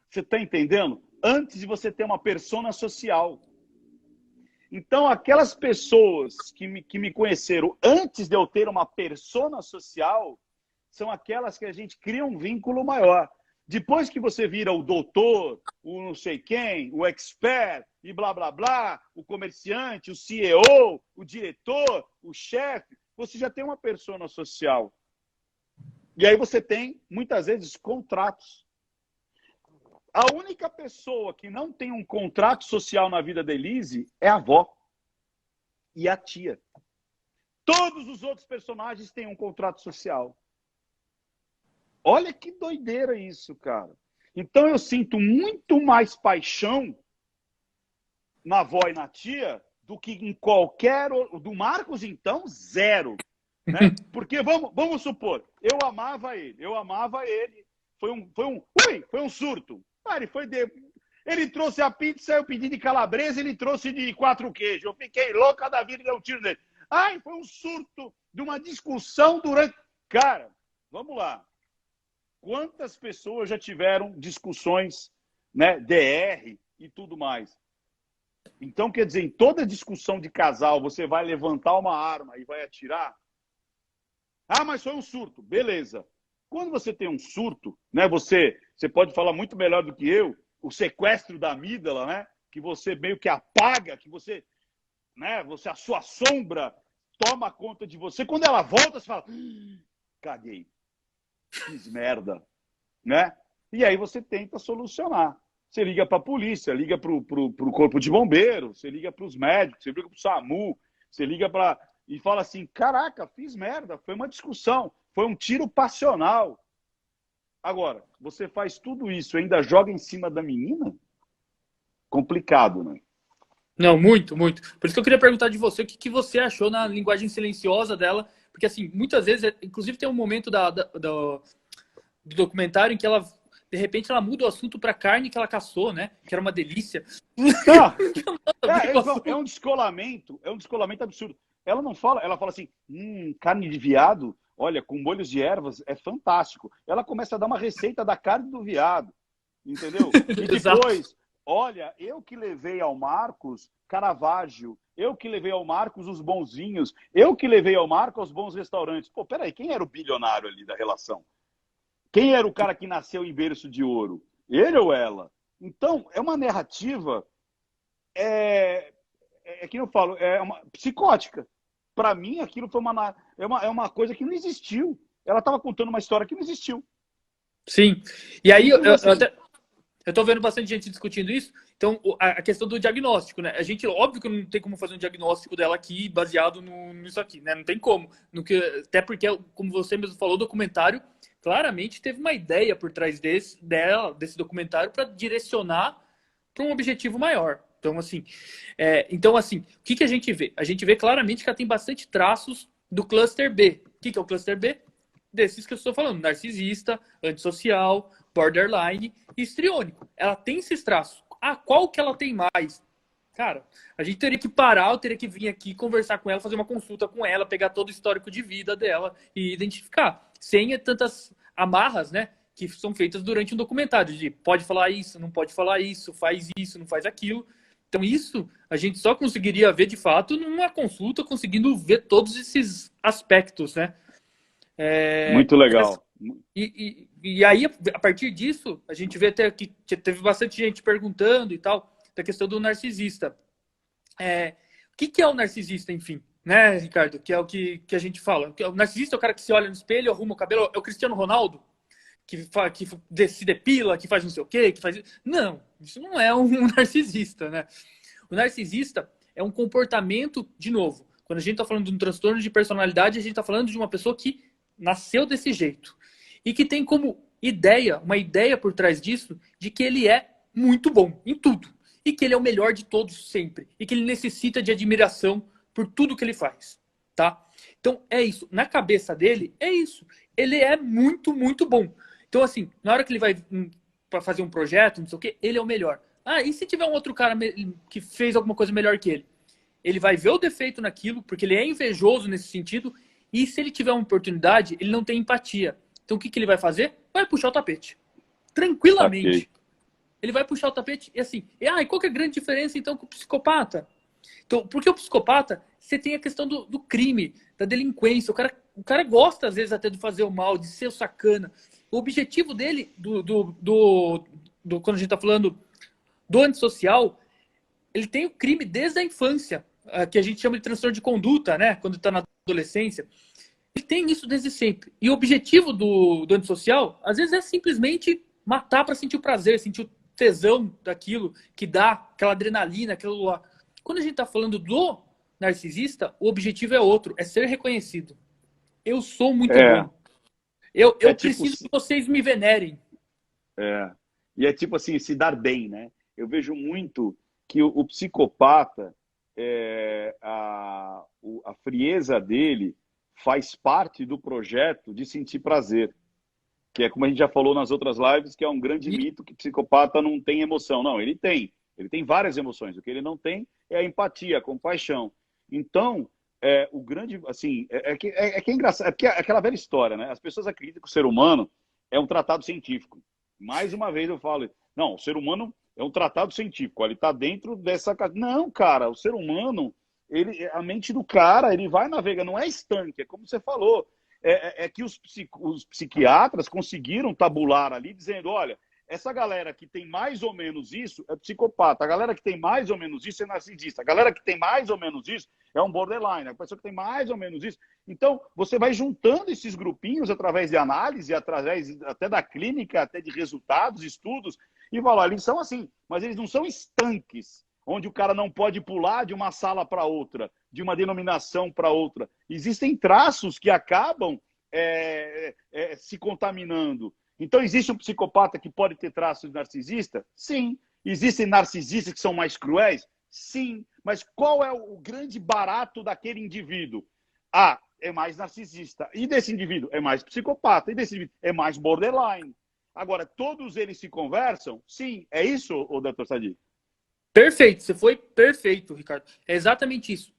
Você tá entendendo? Antes de você ter uma persona social. Então, aquelas pessoas que me conheceram antes de eu ter uma persona social, são aquelas que a gente cria um vínculo maior. Depois que você vira o doutor, o não sei quem, o expert e blá, blá, blá, o comerciante, o CEO, o diretor, o chefe, você já tem uma persona social. E aí você tem, muitas vezes, contratos. A única pessoa que não tem um contrato social na vida da Elise é a avó e a tia. Todos os outros personagens têm um contrato social. Olha que doideira isso, cara. Então eu sinto muito mais paixão na avó e na tia do que em qualquer outro. Do Marcos, então, zero. Né? Porque vamos supor, eu amava ele. Foi um surto. Ele trouxe a pizza, eu pedi de calabresa, ele trouxe de 4 queijos. Eu fiquei louca da vida e dei um tiro nele. Foi um surto de uma discussão durante... Cara, vamos lá. Quantas pessoas já tiveram discussões, né, DR e tudo mais? Então, quer dizer, em toda discussão de casal, você vai levantar uma arma e vai atirar? Mas foi um surto. Beleza. Quando você tem um surto, né, você pode falar muito melhor do que eu, o sequestro da amígdala, né, que você meio que apaga, que você, né, a sua sombra toma conta de você. Quando ela volta, você fala, caguei, fiz merda, né? E aí você tenta solucionar. Você liga para a polícia, liga para o corpo de bombeiro, você liga para os médicos, você liga para o SAMU, você liga para... E fala assim, caraca, fiz merda, foi uma discussão, foi um tiro passional. Agora, você faz tudo isso e ainda joga em cima da menina? Complicado, né? Não, muito, muito. Por isso que eu queria perguntar de você, o que você achou na linguagem silenciosa dela, porque assim, muitas vezes, inclusive tem um momento do documentário em que ela, de repente, ela muda o assunto para carne que ela caçou, né? Que era uma delícia. É um descolamento absurdo. Ela não fala, ela fala assim, carne de veado, olha, com molhos de ervas, é fantástico. Ela começa a dar uma receita da carne do veado, entendeu? E depois, olha, eu que levei ao Marcos Caravaggio, eu que levei ao Marcos os bons vinhos, eu que levei ao Marcos os bons restaurantes. Pô, peraí, quem era o bilionário ali da relação? Quem era o cara que nasceu em berço de ouro? Ele ou ela? Então, é uma narrativa, que eu falo, é uma psicótica. Para mim, aquilo foi uma coisa que não existiu. Ela estava contando uma história que não existiu. Sim. E aí, eu estou vendo bastante gente discutindo isso. Então, a questão do diagnóstico, né? A gente, óbvio que não tem como fazer um diagnóstico dela aqui baseado nisso aqui, né? Não tem como. Até porque, como você mesmo falou, o documentário claramente teve uma ideia por trás desse documentário para direcionar para um objetivo maior. Então, assim, o que a gente vê? A gente vê claramente que ela tem bastante traços do cluster B. O que é o cluster B? Desses que eu estou falando. Narcisista, antissocial, borderline e histriônico. Ela tem esses traços. Qual que ela tem mais? Cara, a gente teria que parar, eu teria que vir aqui conversar com ela, fazer uma consulta com ela, pegar todo o histórico de vida dela e identificar. Sem tantas amarras, né? Que são feitas durante um documentário, de pode falar isso, não pode falar isso, não faz aquilo. Então, isso a gente só conseguiria ver de fato numa consulta, conseguindo ver todos esses aspectos, né? Muito legal. E aí, a partir disso, a gente vê até que teve bastante gente perguntando e tal, da questão do narcisista. O que é o narcisista, enfim, né, Ricardo? Que é o que a gente fala. O narcisista é o cara que se olha no espelho, arruma o cabelo, é o Cristiano Ronaldo, que se depila, que faz não sei o quê, que faz... Não, isso não é um narcisista, né? O narcisista é um comportamento, de novo, quando a gente está falando de um transtorno de personalidade, a gente está falando de uma pessoa que nasceu desse jeito e que tem como uma ideia por trás disso, de que ele é muito bom em tudo e que ele é o melhor de todos sempre e que ele necessita de admiração por tudo que ele faz, tá? Então, é isso. Na cabeça dele, é isso. Ele é muito, muito bom. Então, assim, na hora que ele vai para fazer um projeto, não sei o quê, ele é o melhor. Ah, e se tiver um outro cara que fez alguma coisa melhor que ele? Ele vai ver o defeito naquilo, porque ele é invejoso nesse sentido, e se ele tiver uma oportunidade, ele não tem empatia. Então, o que ele vai fazer? Vai puxar o tapete. Tranquilamente. Okay. Ele vai puxar o tapete e assim... E qual que é a grande diferença, então, com o psicopata? Então, porque o psicopata, você tem a questão do crime, da delinquência. O cara gosta, às vezes, até de fazer o mal, de ser o sacana. O objetivo dele, quando a gente está falando do antissocial, ele tem o crime desde a infância, que a gente chama de transtorno de conduta, né? Quando está na adolescência. Ele tem isso desde sempre. E o objetivo do antissocial, às vezes, é simplesmente matar para sentir o prazer, sentir o tesão daquilo, que dá aquela adrenalina, aquilo lá. Quando a gente está falando do narcisista, o objetivo é outro, é ser reconhecido. Eu sou muito bom. Eu preciso que vocês me venerem. E é tipo assim, se dar bem, né? Eu vejo muito que o psicopata, a frieza dele faz parte do projeto de sentir prazer. Que é como a gente já falou nas outras lives, que é um grande mito que psicopata não tem emoção. Não, ele tem. Ele tem várias emoções. O que ele não tem é a empatia, a compaixão. Então, o grande... Assim, que é engraçado. É porque é aquela velha história, né? As pessoas acreditam que o ser humano é um tratado científico. Mais uma vez eu falo, não, o ser humano é um tratado científico. Ele está dentro dessa... Não, cara, o ser humano, a mente do cara, ele vai navegar, não é estanque, é como você falou. É que os psiquiatras conseguiram tabular ali, dizendo, olha, essa galera que tem mais ou menos isso é psicopata, a galera que tem mais ou menos isso é narcisista, a galera que tem mais ou menos isso é um borderline, a pessoa que tem mais ou menos isso. Então, você vai juntando esses grupinhos através de análise, através até da clínica, até de resultados, estudos, e vai lá, eles são assim, mas eles não são estanques, onde o cara não pode pular de uma sala para outra, de uma denominação para outra. Existem traços que acabam se contaminando. Então, existe um psicopata que pode ter traços de narcisista? Sim. Existem narcisistas que são mais cruéis? Sim. Mas qual é o grande barato daquele indivíduo? É mais narcisista. E desse indivíduo é mais psicopata. E desse indivíduo é mais borderline. Agora, todos eles se conversam? Sim. É isso, Dr. Sadi? Perfeito, você foi perfeito, Ricardo. É exatamente isso.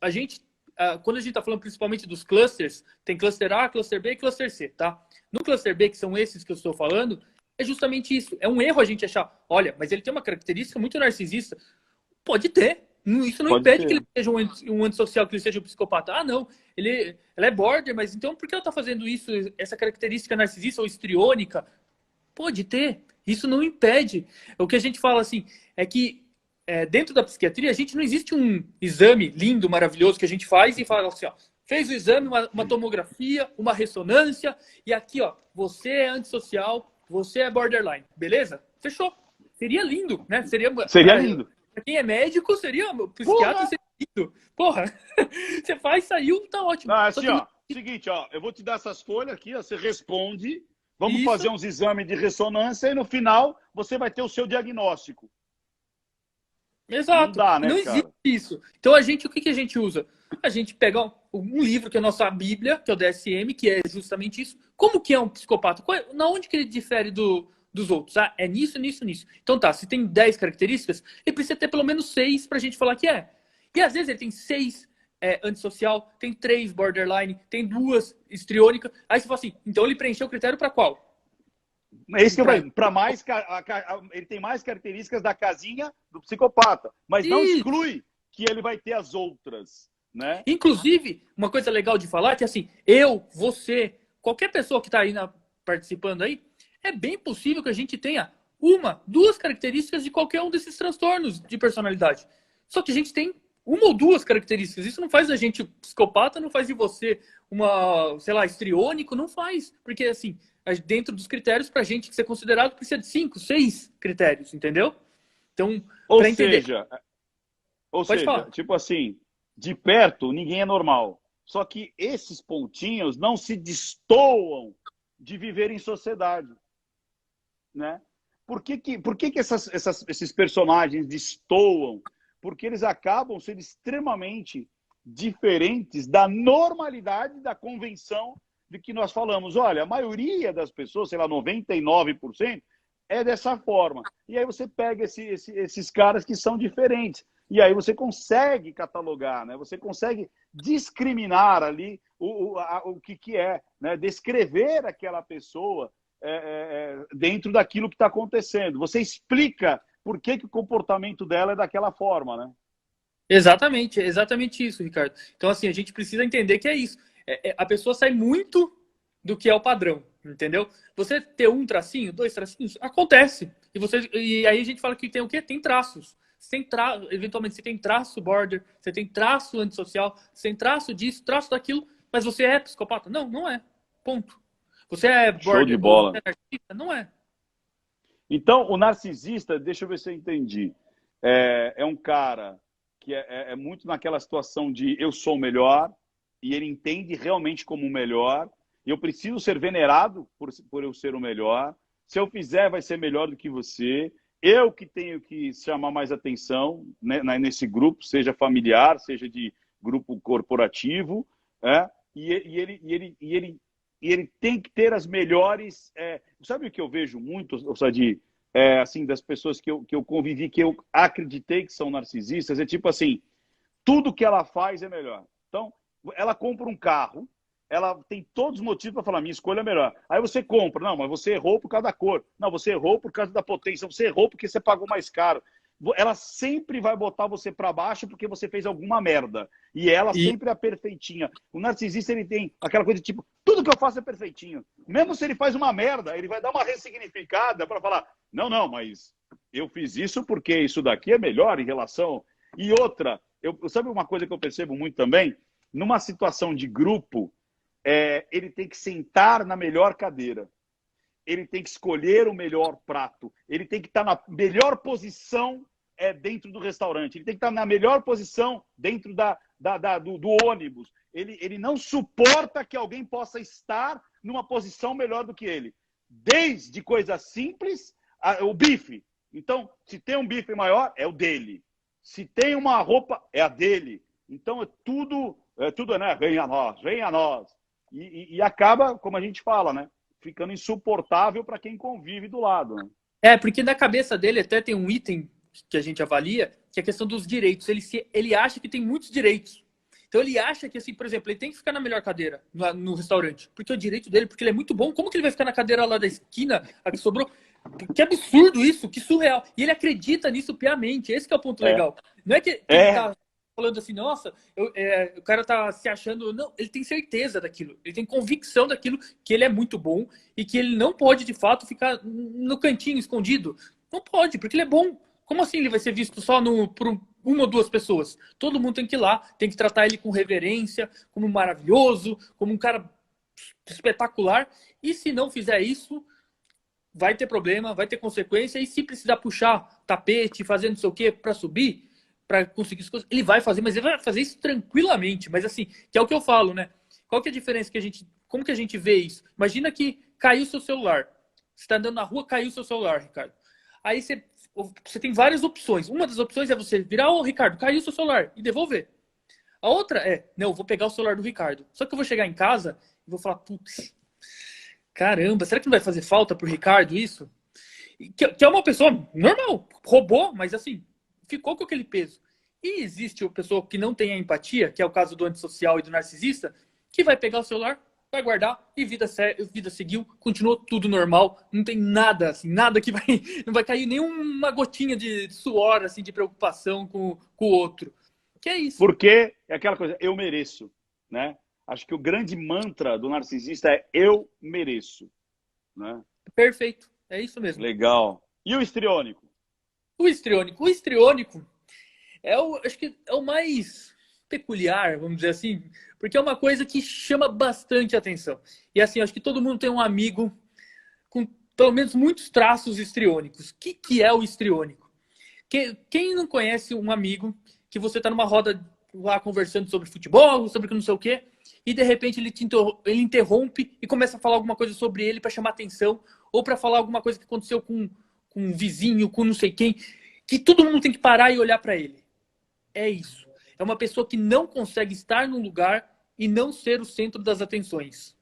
Quando a gente está falando principalmente dos clusters, tem cluster A, cluster B e cluster C, tá? No cluster B, que são esses que eu estou falando, é justamente isso. É um erro a gente achar, olha, mas ele tem uma característica muito narcisista. Pode ter. Isso não impede que ele seja um antissocial, que ele seja um psicopata. Não, ela é border, mas então por que ela está fazendo isso, essa característica narcisista ou histriônica? Pode ter. Isso não impede. O que a gente fala assim, é que dentro da psiquiatria, a gente não existe um exame lindo, maravilhoso, que a gente faz e fala assim, fez o exame, uma tomografia, uma ressonância, e aqui, você é antissocial, você é borderline, beleza? Fechou. Seria lindo, né? Seria lindo. Pra quem é médico, seria, psiquiatra seria lindo. Porra, você faz, saiu, tá ótimo. Seguinte, eu vou te dar essas folhas aqui, você responde, vamos fazer uns exames de ressonância, e no final, você vai ter o seu diagnóstico. Exato. Não dá, né, não existe isso. Então, o que a gente usa? A gente pega um livro que é a nossa Bíblia, que é o DSM, que é justamente isso. Como que é um psicopata? Na onde que ele difere do dos outros. Ah, é nisso, nisso, nisso. Então tá, se tem 10 características, ele precisa ter pelo menos 6 pra gente falar que é. E às vezes ele tem 6 antissocial, tem 3 borderline, tem 2 histriônica. Aí você fala assim, então ele preencheu o critério pra qual? É isso que para mais, ele tem mais características da casinha do psicopata, mas não exclui que ele vai ter as outras, né? Inclusive, uma coisa legal de falar é que assim, eu, você, qualquer pessoa que está aí participando aí, é bem possível que a gente tenha 1, 2 características de qualquer um desses transtornos de personalidade. Só que a gente tem 1 ou 2 características. Isso não faz da gente psicopata, não faz de você uma, sei lá, histriônico, não faz. Porque assim, dentro dos critérios, para a gente ser considerado, precisa de 5, 6 critérios, entendeu? Então, para entender. Ou seja, tipo assim, de perto ninguém é normal. Só que esses pontinhos não se destoam de viver em sociedade, né? Por que esses personagens destoam? Porque eles acabam sendo extremamente diferentes da normalidade, da convenção de que nós falamos. Olha, a maioria das pessoas, sei lá, 99%, é dessa forma. E aí você pega esses caras que são diferentes. E aí você consegue catalogar, né? Você consegue discriminar ali o que é, né? Descrever aquela pessoa dentro daquilo que está acontecendo. Você explica por que o comportamento dela é daquela forma, né? Exatamente, é exatamente isso, Ricardo. Então, assim, a gente precisa entender que é isso. A pessoa sai muito do que é o padrão, entendeu? Você ter 1 tracinho, 2 tracinhos, acontece. E aí a gente fala que tem o quê? Tem traços. Eventualmente você tem traço border, você tem traço antissocial, você tem traço disso, traço daquilo, mas você é psicopata? Não, não é. Ponto. Você é border, show de bola. você é narcisista? Não é. Então, o narcisista, deixa eu ver se eu entendi, é um cara que é muito naquela situação de eu sou o melhor, e ele entende realmente como o melhor, e eu preciso ser venerado por eu ser o melhor, se eu fizer vai ser melhor do que você, eu que tenho que chamar mais atenção, né, nesse grupo, seja familiar, seja de grupo corporativo, e ele tem que ter as melhores... sabe o que eu vejo muito, Sadi, assim, das pessoas que eu convivi, que eu acreditei que são narcisistas, é tipo assim, tudo que ela faz é melhor. Então, ela compra um carro, ela tem todos os motivos para falar, minha escolha é melhor. Aí você compra, não, mas você errou por causa da cor. Não, você errou por causa da potência. Você errou porque você pagou mais caro. Ela sempre vai botar você para baixo porque você fez alguma merda. E ela sempre é a perfeitinha. O narcisista, ele tem aquela coisa de tipo, tudo que eu faço é perfeitinho. Mesmo se ele faz uma merda, ele vai dar uma ressignificada para falar, não, mas eu fiz isso porque isso daqui é melhor em relação... E outra, sabe uma coisa que eu percebo muito também? Numa situação de grupo, ele tem que sentar na melhor cadeira. Ele tem que escolher o melhor prato. Ele tem que estar na melhor posição dentro do restaurante. Ele tem que estar na melhor posição dentro do ônibus. Ele não suporta que alguém possa estar numa posição melhor do que ele. Desde coisas simples, o bife. Então, se tem um bife maior, é o dele. Se tem uma roupa, é a dele. Então, é tudo, né? Vem a nós, vem a nós. E acaba, como a gente fala, né? Ficando insuportável para quem convive do lado. Né? Porque na cabeça dele até tem um item que a gente avalia, que é a questão dos direitos. Ele acha que tem muitos direitos. Então ele acha que, assim, por exemplo, ele tem que ficar na melhor cadeira no restaurante, porque é o direito dele, porque ele é muito bom. Como que ele vai ficar na cadeira lá da esquina, a que sobrou? Que absurdo isso, que surreal. E ele acredita nisso piamente. Esse que é o ponto legal. Não é que ele tá falando assim, nossa, o cara tá se achando... Não, ele tem certeza daquilo. Ele tem convicção daquilo, que ele é muito bom e que ele não pode, de fato, ficar no cantinho, escondido. Não pode, porque ele é bom. Como assim ele vai ser visto só por 1 ou 2 pessoas? Todo mundo tem que ir lá, tem que tratar ele com reverência, como maravilhoso, como um cara espetacular. E se não fizer isso, vai ter problema, vai ter consequência. E se precisar puxar tapete, fazer não sei o quê para subir, para conseguir as coisas, ele vai fazer, mas ele vai fazer isso tranquilamente. Mas assim, que é o que eu falo, né? Qual que é a diferença como que a gente vê isso? Imagina que caiu seu celular. Você está andando na rua, caiu seu celular, Ricardo. Aí você tem várias opções. Uma das opções é você virar, Ricardo, caiu seu celular, e devolver. A outra não, eu vou pegar o celular do Ricardo. Só que eu vou chegar em casa e vou falar, putz, caramba, será que não vai fazer falta pro Ricardo isso? Que é uma pessoa normal, roubou, mas assim, ficou com aquele peso. E existe a pessoa que não tem a empatia, que é o caso do antissocial e do narcisista, que vai pegar o celular, vai guardar e vida seguiu, continuou tudo normal, não tem nada, assim, nada que vai, não vai cair nenhuma gotinha de suor, assim, de preocupação com o outro. Que é isso. Porque é aquela coisa, eu mereço, né? Acho que o grande mantra do narcisista é eu mereço, né? Perfeito, é isso mesmo. Legal. E o histriônico? O histriônico acho que é o mais peculiar, vamos dizer assim, porque é uma coisa que chama bastante atenção. E assim, acho que todo mundo tem um amigo com pelo menos muitos traços histriônicos. O que é o histriônico? Quem não conhece um amigo que você está numa roda lá conversando sobre futebol, sobre não sei o quê, e de repente ele interrompe e começa a falar alguma coisa sobre ele para chamar atenção, ou para falar alguma coisa que aconteceu com um vizinho, com não sei quem, que todo mundo tem que parar e olhar para ele. É isso. É uma pessoa que não consegue estar num lugar e não ser o centro das atenções.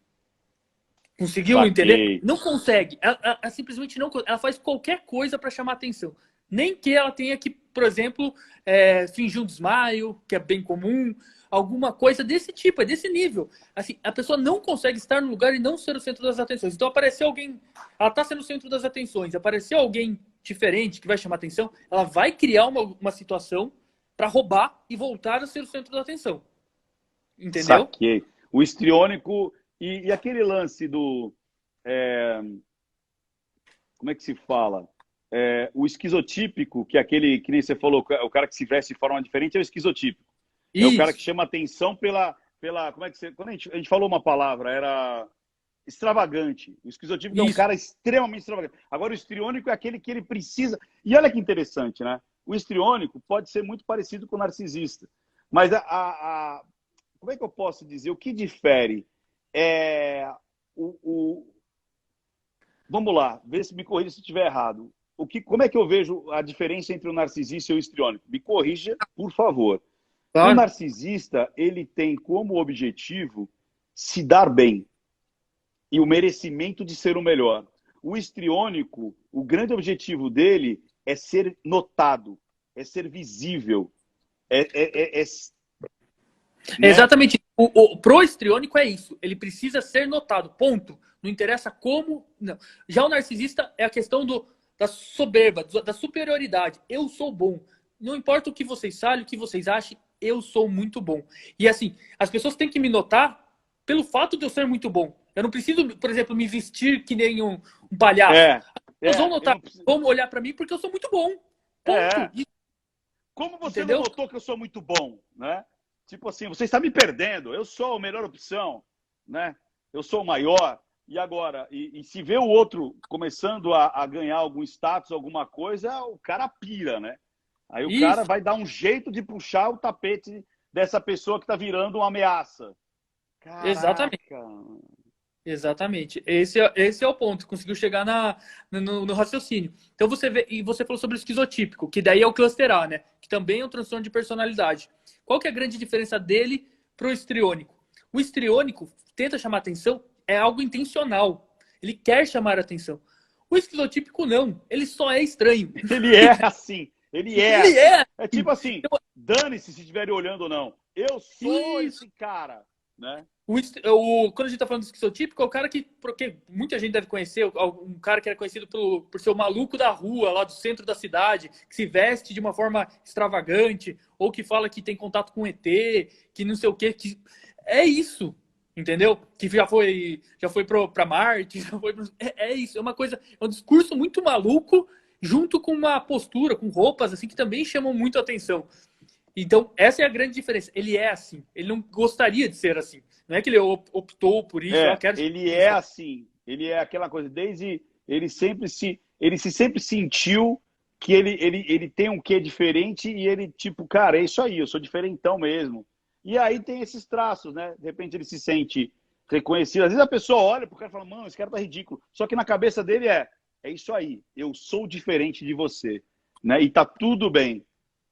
Conseguiu entender? Não consegue. Ela simplesmente não consegue. Ela faz qualquer coisa para chamar atenção. Nem que ela tenha que, por exemplo, fingir um desmaio, que é bem comum, alguma coisa desse tipo, é desse nível. Assim, a pessoa não consegue estar no lugar e não ser o centro das atenções. Então, apareceu alguém, ela está sendo o centro das atenções, apareceu alguém diferente que vai chamar atenção, ela vai criar uma situação para roubar e voltar a ser o centro da atenção. Entendeu? Saquei. O histriônico e aquele lance do... como é que se fala? O esquizotípico, que é aquele, que nem você falou, o cara que se veste de forma diferente é o esquizotípico. Isso. É o cara que chama atenção pela como é que você... Quando a gente falou uma palavra, era extravagante. O esquizotípico é um cara extremamente extravagante. Agora, o histriônico é aquele que ele precisa... E olha que interessante, né? O histriônico pode ser muito parecido com o narcisista. Mas como é que eu posso dizer? O que difere é Vamos lá, vê se me corrija se estiver errado. Como é que eu vejo a diferença entre o narcisista e o histriônico? Me corrija, por favor. Claro. O narcisista, ele tem como objetivo se dar bem e o merecimento de ser o melhor. O histriônico, o grande objetivo dele é ser notado, é ser visível. Né? Exatamente. Pro histriônico é isso. Ele precisa ser notado, ponto. Não interessa como... Não. Já o narcisista é a questão da soberba, da superioridade. Eu sou bom. Não importa o que vocês falem, o que vocês achem, eu sou muito bom. E assim, as pessoas têm que me notar pelo fato de eu ser muito bom. Eu não preciso, por exemplo, me vestir que nem um palhaço. Eles vão notar, vão olhar para mim porque eu sou muito bom. Ponto. Como você não notou que eu sou muito bom, né? Tipo assim, você está me perdendo. Eu sou a melhor opção, né? Eu sou o maior. E agora, e se vê o outro começando a ganhar algum status, alguma coisa, o cara pira, né? Aí o cara vai dar um jeito de puxar o tapete dessa pessoa que está virando uma ameaça. Caraca. Exatamente. Esse é o ponto. Conseguiu chegar no raciocínio. Então você vê, e você falou sobre o esquizotípico, que daí é o cluster A, né? Que também é um transtorno de personalidade. Qual que é a grande diferença dele pro histriônico? O histriônico tenta chamar atenção, é algo intencional. Ele quer chamar atenção. O esquizotípico não. Ele só é estranho. Ele é assim. Ele é. É tipo assim, dane-se se estiverem olhando ou não. Eu sou esse cara, né? Quando a gente tá falando do esquizotípico, é o cara porque muita gente deve conhecer, um cara que era conhecido por ser o maluco da rua, lá do centro da cidade, que se veste de uma forma extravagante, ou que fala que tem contato com ET, que não sei o quê. É isso, entendeu? Que já foi pra Marte, é isso, é uma coisa, é um discurso muito maluco, junto com uma postura, com roupas assim que também chamam muito a atenção. Então, essa é a grande diferença. Ele é assim. Ele não gostaria de ser assim. Não é que ele optou por isso. Ele é assim. Ele é aquela coisa. Desde ele sempre sentiu que ele tem um quê diferente e ele, tipo, cara, é isso aí, eu sou diferentão mesmo. E aí tem esses traços, né? De repente ele se sente reconhecido. Às vezes a pessoa olha pro cara e fala, mano, esse cara tá ridículo. Só que na cabeça dele é isso aí, eu sou diferente de você. Né? E tá tudo bem.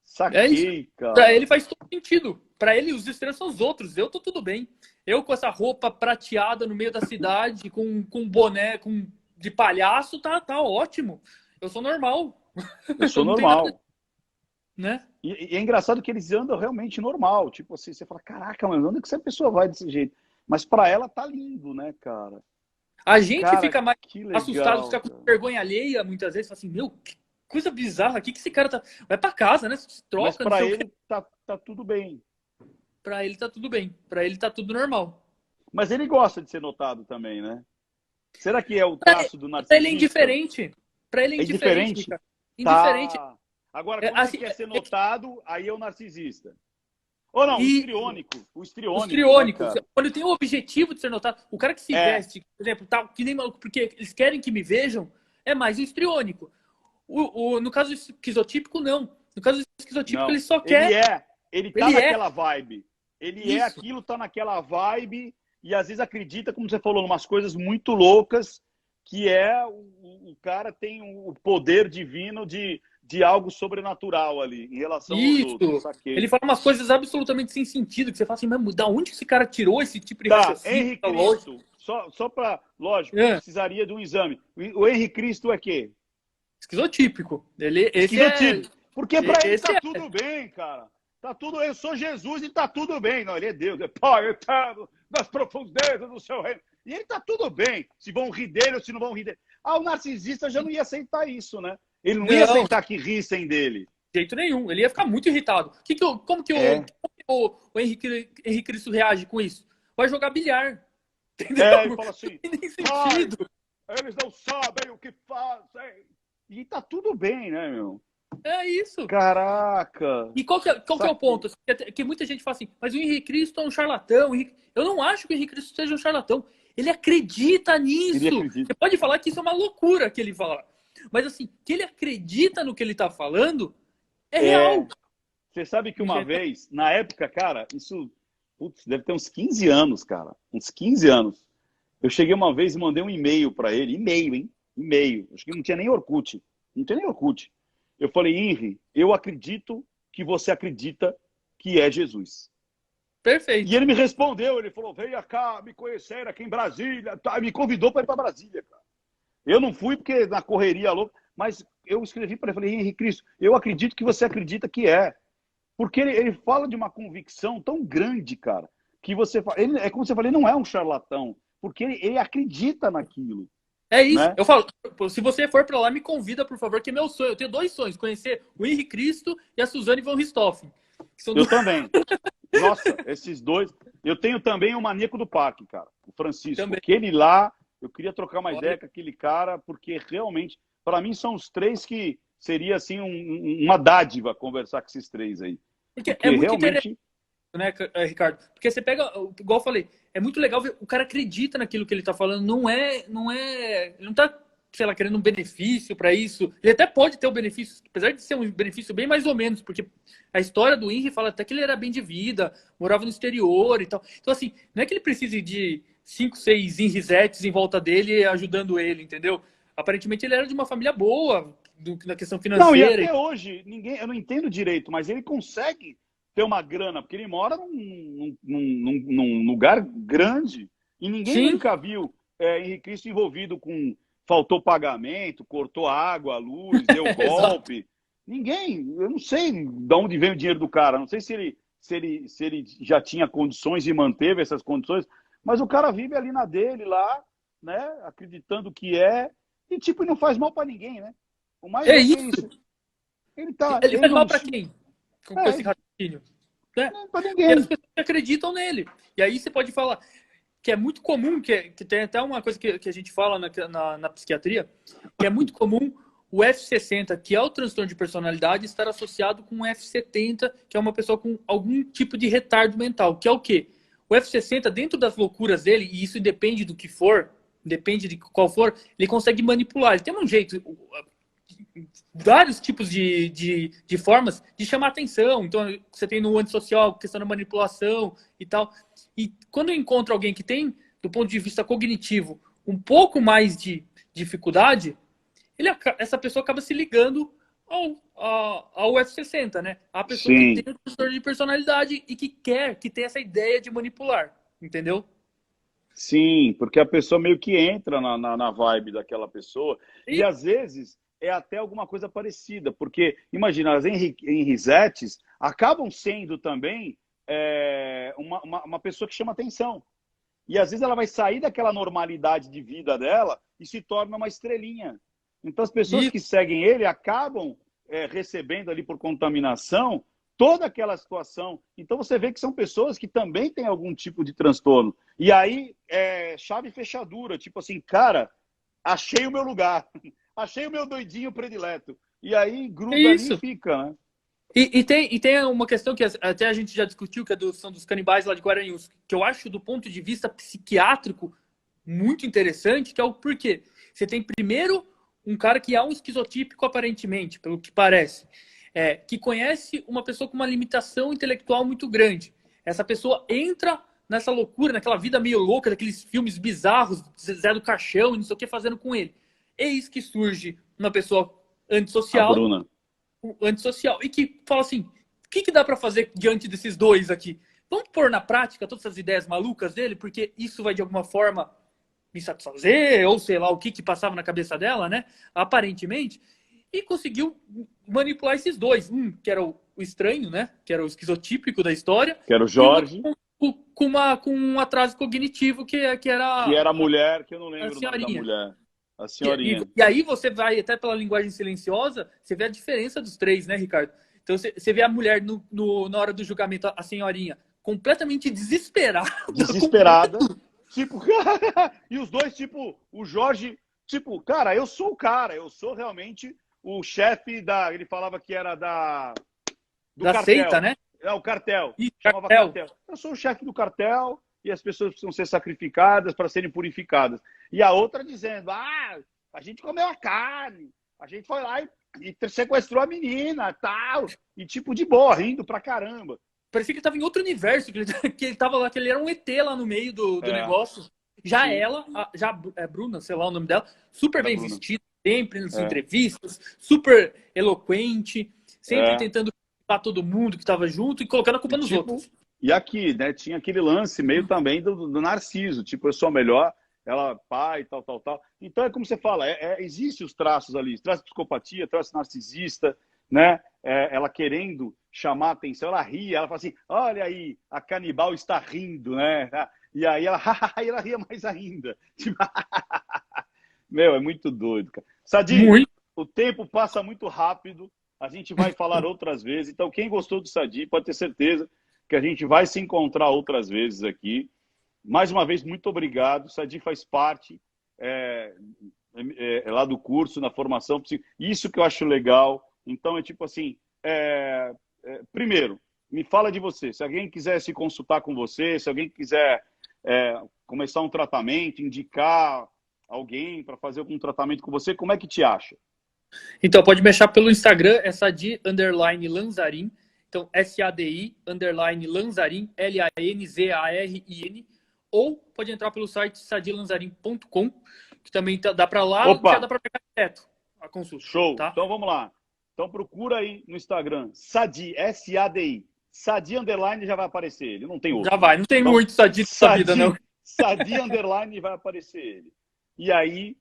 Saquei, cara. Pra ele faz todo sentido. Pra ele, os estranhos são os outros. Eu tô tudo bem. Eu com essa roupa prateada no meio da cidade, com boné de palhaço, tá ótimo. Eu sou normal. Eu sou Não tem nada, normal. né? E é engraçado que eles andam realmente normal. Tipo assim, você fala, caraca, mas onde que essa pessoa vai desse jeito? Mas pra ela tá lindo, né, cara? A gente Cara, fica mais que assustado, legal, fica com cara. vergonha alheia, muitas vezes, fala assim, meu, que coisa bizarra, o que esse cara tá... Vai pra casa, né? Se Mas troca, não pra sei o quê. ele tá tudo bem. Pra ele tá tudo bem, pra ele tá tudo normal. Mas ele gosta de ser notado também, né? Será que é o Pra ele, traço do pra ele é narcisista? indiferente. Pra ele é É indiferente, indiferente? Ricardo. Indiferente. Tá. Agora, É, quando ele assim, quer ser notado, aí é o narcisista. Ou não, o e histriônico. O o histriônico, né, histriônico, cara? quando tem o objetivo de ser notado, o cara que se É, veste, por exemplo, tá, que nem maluco, porque eles querem que me vejam, é mais o histriônico. No caso esquizotípico, não. No caso esquizotípico, não. ele só quer. Ele tá Ele é naquela vibe. Ele é isso. aquilo, tá naquela vibe e às vezes acredita, como você falou, em umas coisas muito loucas, que é o cara tem o poder divino de algo sobrenatural ali em relação aos outros. Isso. Ele Saquei. fala umas coisas absolutamente sem sentido, que você fala assim, mas da onde esse cara tirou esse tipo de Tá, raciocínio? Henri Tá lógico. Cristo. Só para, lógico, É. precisaria de um exame. O Henri Cristo é quê? Esquizotípico. Esse é. Esquizotipo. Porque para ele Esse tá é. tudo bem, cara. Tá tudo, eu sou Jesus e tá tudo bem. Não, ele é Deus, é Pai eterno, das profundezas do seu reino. E ele tá tudo bem, se vão rir dele ou se não vão rir dele. Ah, o narcisista já não ia aceitar isso, né? Ele não ia Não, de aceitar que rissem dele. jeito nenhum. Ele ia ficar muito irritado. Como que É. o Henrique Cristo reage com isso? Vai jogar bilhar. Entendeu? Ele fala assim, Não tem nem pai, sentido. eles não sabem o que fazem. E tá tudo bem, né, meu? É isso. Caraca. E qual que é o ponto? Assim, que muita gente fala assim, mas o Henrique Cristo é um charlatão. Eu não acho que o Henrique Cristo seja um charlatão. Ele acredita nisso. Ele acredita. Você pode falar que isso é uma loucura que ele fala. Mas assim, que ele acredita no que ele está falando é real. Você sabe que uma Entendeu? vez, na época, cara, isso putz, deve ter uns 15 anos, cara. Uns 15 anos. Eu cheguei uma vez e mandei um e-mail para ele. E-mail, hein? E-mail. Acho que não tinha nem Orkut. Não tinha nem Orkut. Eu falei, Henri, eu acredito que você acredita que é Jesus. Perfeito. E ele me respondeu, ele falou, venha cá me conhecer aqui em Brasília. Tá, me convidou para ir para Brasília, cara. Eu não fui porque na correria louca, mas eu escrevi para ele, falei, Henri Cristo, eu acredito que você acredita que é. Porque ele fala de uma convicção tão grande, cara, que você fala, é como você falou, ele não é um charlatão, porque ele acredita naquilo, É isso. né? Eu falo, se você for para lá, me convida, por favor, que é meu sonho. Eu tenho dois sonhos: conhecer o Henrique Cristo e a Suzane von Richthofen. Eu também. Nossa, esses dois. Eu tenho também o maníaco do parque, cara, o Francisco. Também. Aquele lá, eu queria trocar uma Olha. ideia com aquele cara, porque realmente, para mim, são os três que seria assim uma dádiva conversar com esses três aí. Porque é muito realmente. né, Ricardo? Porque você pega, igual eu falei, é muito legal ver, o cara acredita naquilo que ele tá falando, ele não tá, sei lá, querendo um benefício para isso. Ele até pode ter o benefício, apesar de ser um benefício bem mais ou menos, porque a história do Henri fala até que ele era bem de vida, morava no exterior e tal. Então, assim, não é que ele precise de 5, 6 Henrisettes em volta dele ajudando ele, entendeu? Aparentemente ele era de uma família boa, na questão Não, e financeira. até hoje, eu não entendo direito, mas ele consegue ter uma grana, porque ele mora num lugar grande e ninguém Sim. nunca viu Henrique Cristo envolvido com faltou pagamento, cortou água, luz, deu golpe. Ninguém, eu não sei de onde vem o dinheiro do cara, não sei se ele já tinha condições e manteve essas condições, mas o cara vive ali na dele lá, né, acreditando que e tipo, não faz mal para ninguém, né? O mais É que isso. Ele Ele faz mal para quem? Com esse raciocínio. Né? Não, para E ninguém. as pessoas acreditam nele. E aí você pode falar que é muito comum, que tem até uma coisa que a gente fala na psiquiatria, que é muito comum o F60, que é o transtorno de personalidade, estar associado com o F70, que é uma pessoa com algum tipo de retardo mental. Que é o quê? O F60, dentro das loucuras dele, e isso depende do que for, depende de qual for, ele consegue manipular. Ele tem um jeito, vários tipos de formas de chamar atenção. Então, você tem no antissocial, questão da manipulação e tal. E quando eu encontro alguém que tem, do ponto de vista cognitivo, um pouco mais de dificuldade, essa pessoa acaba se ligando ao F60, né? A pessoa Sim. que tem um transtorno de personalidade e que tem essa ideia de manipular, entendeu? Sim, porque a pessoa meio que entra na vibe daquela pessoa. E às vezes é até alguma coisa parecida, porque, imagina, as Henrisettes acabam sendo também uma pessoa que chama atenção. E às vezes ela vai sair daquela normalidade de vida dela e se torna uma estrelinha. Então as pessoas que seguem ele acabam recebendo ali por contaminação toda aquela situação. Então você vê que são pessoas que também têm algum tipo de transtorno. E aí, chave e fechadura, tipo assim, cara, achei o meu lugar, achei o meu doidinho predileto. E aí gruda ali e fica, né? E tem uma questão que até a gente já discutiu, que são dos canibais lá de Guaranhuns, que eu acho, do ponto de vista psiquiátrico, muito interessante, que é o porquê. Você tem, primeiro, um cara que é um esquizotípico, aparentemente, pelo que parece, que conhece uma pessoa com uma limitação intelectual muito grande. Essa pessoa entra nessa loucura, naquela vida meio louca, daqueles filmes bizarros, Zé do Caixão, e não sei o que, fazendo com ele. Eis que surge uma pessoa antissocial. A Bruna. Antissocial. E que fala assim, o que dá para fazer diante desses dois aqui? Vamos pôr na prática todas essas ideias malucas dele, porque isso vai de alguma forma me satisfazer, ou sei lá o que passava na cabeça dela, né? Aparentemente. E conseguiu manipular esses dois. Um, que era o estranho, né? Que era o esquizotípico da história. Que era o Jorge. Com um atraso cognitivo que era... Que era a mulher, que eu não lembro o nome da mulher. A senhorinha. E aí você vai, até pela linguagem silenciosa, você vê a diferença dos três, né, Ricardo? Então você vê a mulher na hora do julgamento, a senhorinha, completamente desesperada. Desesperada. Tipo, e os dois, tipo, o Jorge, tipo, cara, eu sou o cara, eu sou realmente o chefe ele falava que era do da cartel. Seita, né? O cartel. Chamava cartel. Eu sou o chefe do cartel e as pessoas precisam ser sacrificadas para serem purificadas. E a outra dizendo, a gente comeu a carne, a gente foi lá e sequestrou a menina, tal, e tipo de boa, rindo pra caramba. Parecia que ele tava em outro universo, que ele tava lá, que ele era um ET lá no meio do negócio. Já sim. Ela, Bruna, sei lá o nome dela, super bem vestida, sempre nas entrevistas, super eloquente, sempre tentando culpar todo mundo que tava junto e colocando a culpa nos outros. E aqui, né, tinha aquele lance meio também do Narciso, tipo, eu sou melhor, ela pai, tal. Então é como você fala, existe os traços ali, traço de psicopatia, traço narcisista, né? Ela querendo chamar a atenção, ela ria, ela fala assim, olha aí, a canibal está rindo, né? E aí ela ria mais ainda. Meu, é muito doido, cara. Sadi, o tempo passa muito rápido, a gente vai falar outras vezes, então quem gostou do Sadi pode ter certeza que a gente vai se encontrar outras vezes aqui. Mais uma vez, muito obrigado. O Sadi faz parte lá do curso, na formação. Isso que eu acho legal. Então, é tipo assim, primeiro, me fala de você. Se alguém quiser se consultar com você, se alguém quiser começar um tratamento, indicar alguém para fazer algum tratamento com você, como é que te acha? Então, pode me achar pelo Instagram, é Sadi_Lanzarin. Então, SADI_Lanzarin, LANZARIN. Ou pode entrar pelo site sadilanzarin.com, que também dá para lá, já dá para pegar direto a consulta. Show. Tá? Então vamos lá. Então procura aí no Instagram, Sadi, S-A-D-I. Sadi underline já vai aparecer ele, não tem outro. Já vai, não tem então, muito Sadi nessa vida, não. Sadi underline vai aparecer ele. E aí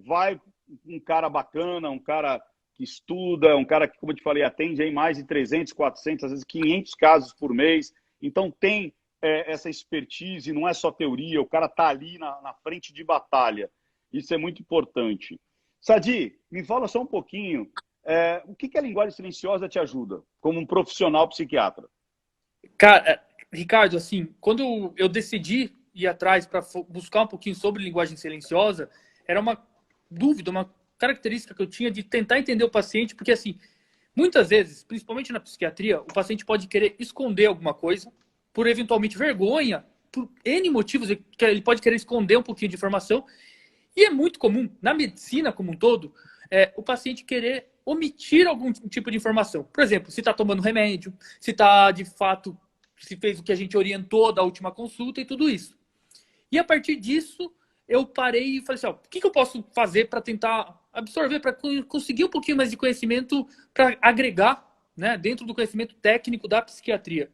vai um cara bacana, um cara que estuda, um cara que, como eu te falei, atende aí mais de 300, 400, às vezes 500 casos por mês. Então tem essa expertise, não é só teoria, o cara tá ali na frente de batalha. Isso é muito importante. Sadi, me fala só um pouquinho, o que a linguagem silenciosa te ajuda, como um profissional psiquiatra? Cara, Ricardo, assim, quando eu decidi ir atrás para buscar um pouquinho sobre linguagem silenciosa, era uma dúvida, uma característica que eu tinha de tentar entender o paciente, porque assim, muitas vezes, principalmente na psiquiatria, o paciente pode querer esconder alguma coisa, por eventualmente vergonha, por N motivos, ele pode querer esconder um pouquinho de informação. E é muito comum, na medicina como um todo, o paciente querer omitir algum tipo de informação. Por exemplo, se está tomando remédio, se está, de fato, se fez o que a gente orientou da última consulta e tudo isso. E a partir disso, eu parei e falei assim, o que eu posso fazer para tentar absorver, para conseguir um pouquinho mais de conhecimento, para agregar, né, dentro do conhecimento técnico da psiquiatria.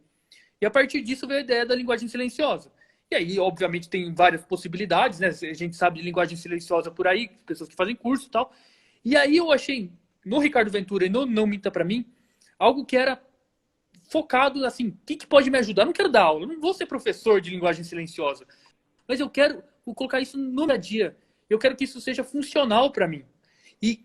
E a partir disso veio a ideia da linguagem silenciosa. E aí, obviamente, tem várias possibilidades, né? A gente sabe de linguagem silenciosa por aí, pessoas que fazem curso e tal. E aí eu achei, no Ricardo Ventura e no Não Minta Pra Mim, algo que era focado assim, o que pode me ajudar? Eu não quero dar aula, eu não vou ser professor de linguagem silenciosa, mas eu quero colocar isso no dia a dia. Eu quero que isso seja funcional para mim. E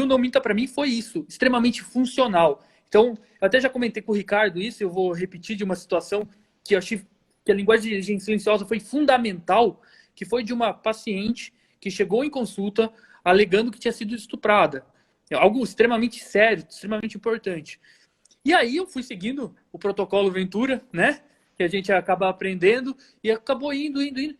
o Não Minta Pra Mim foi isso, extremamente funcional. Então, eu até já comentei com o Ricardo isso, eu vou repetir de uma situação que eu achei que a linguagem silenciosa foi fundamental, que foi de uma paciente que chegou em consulta alegando que tinha sido estuprada. Algo extremamente sério, extremamente importante. E aí eu fui seguindo o protocolo Ventura, né? Que a gente acaba aprendendo, e acabou indo. E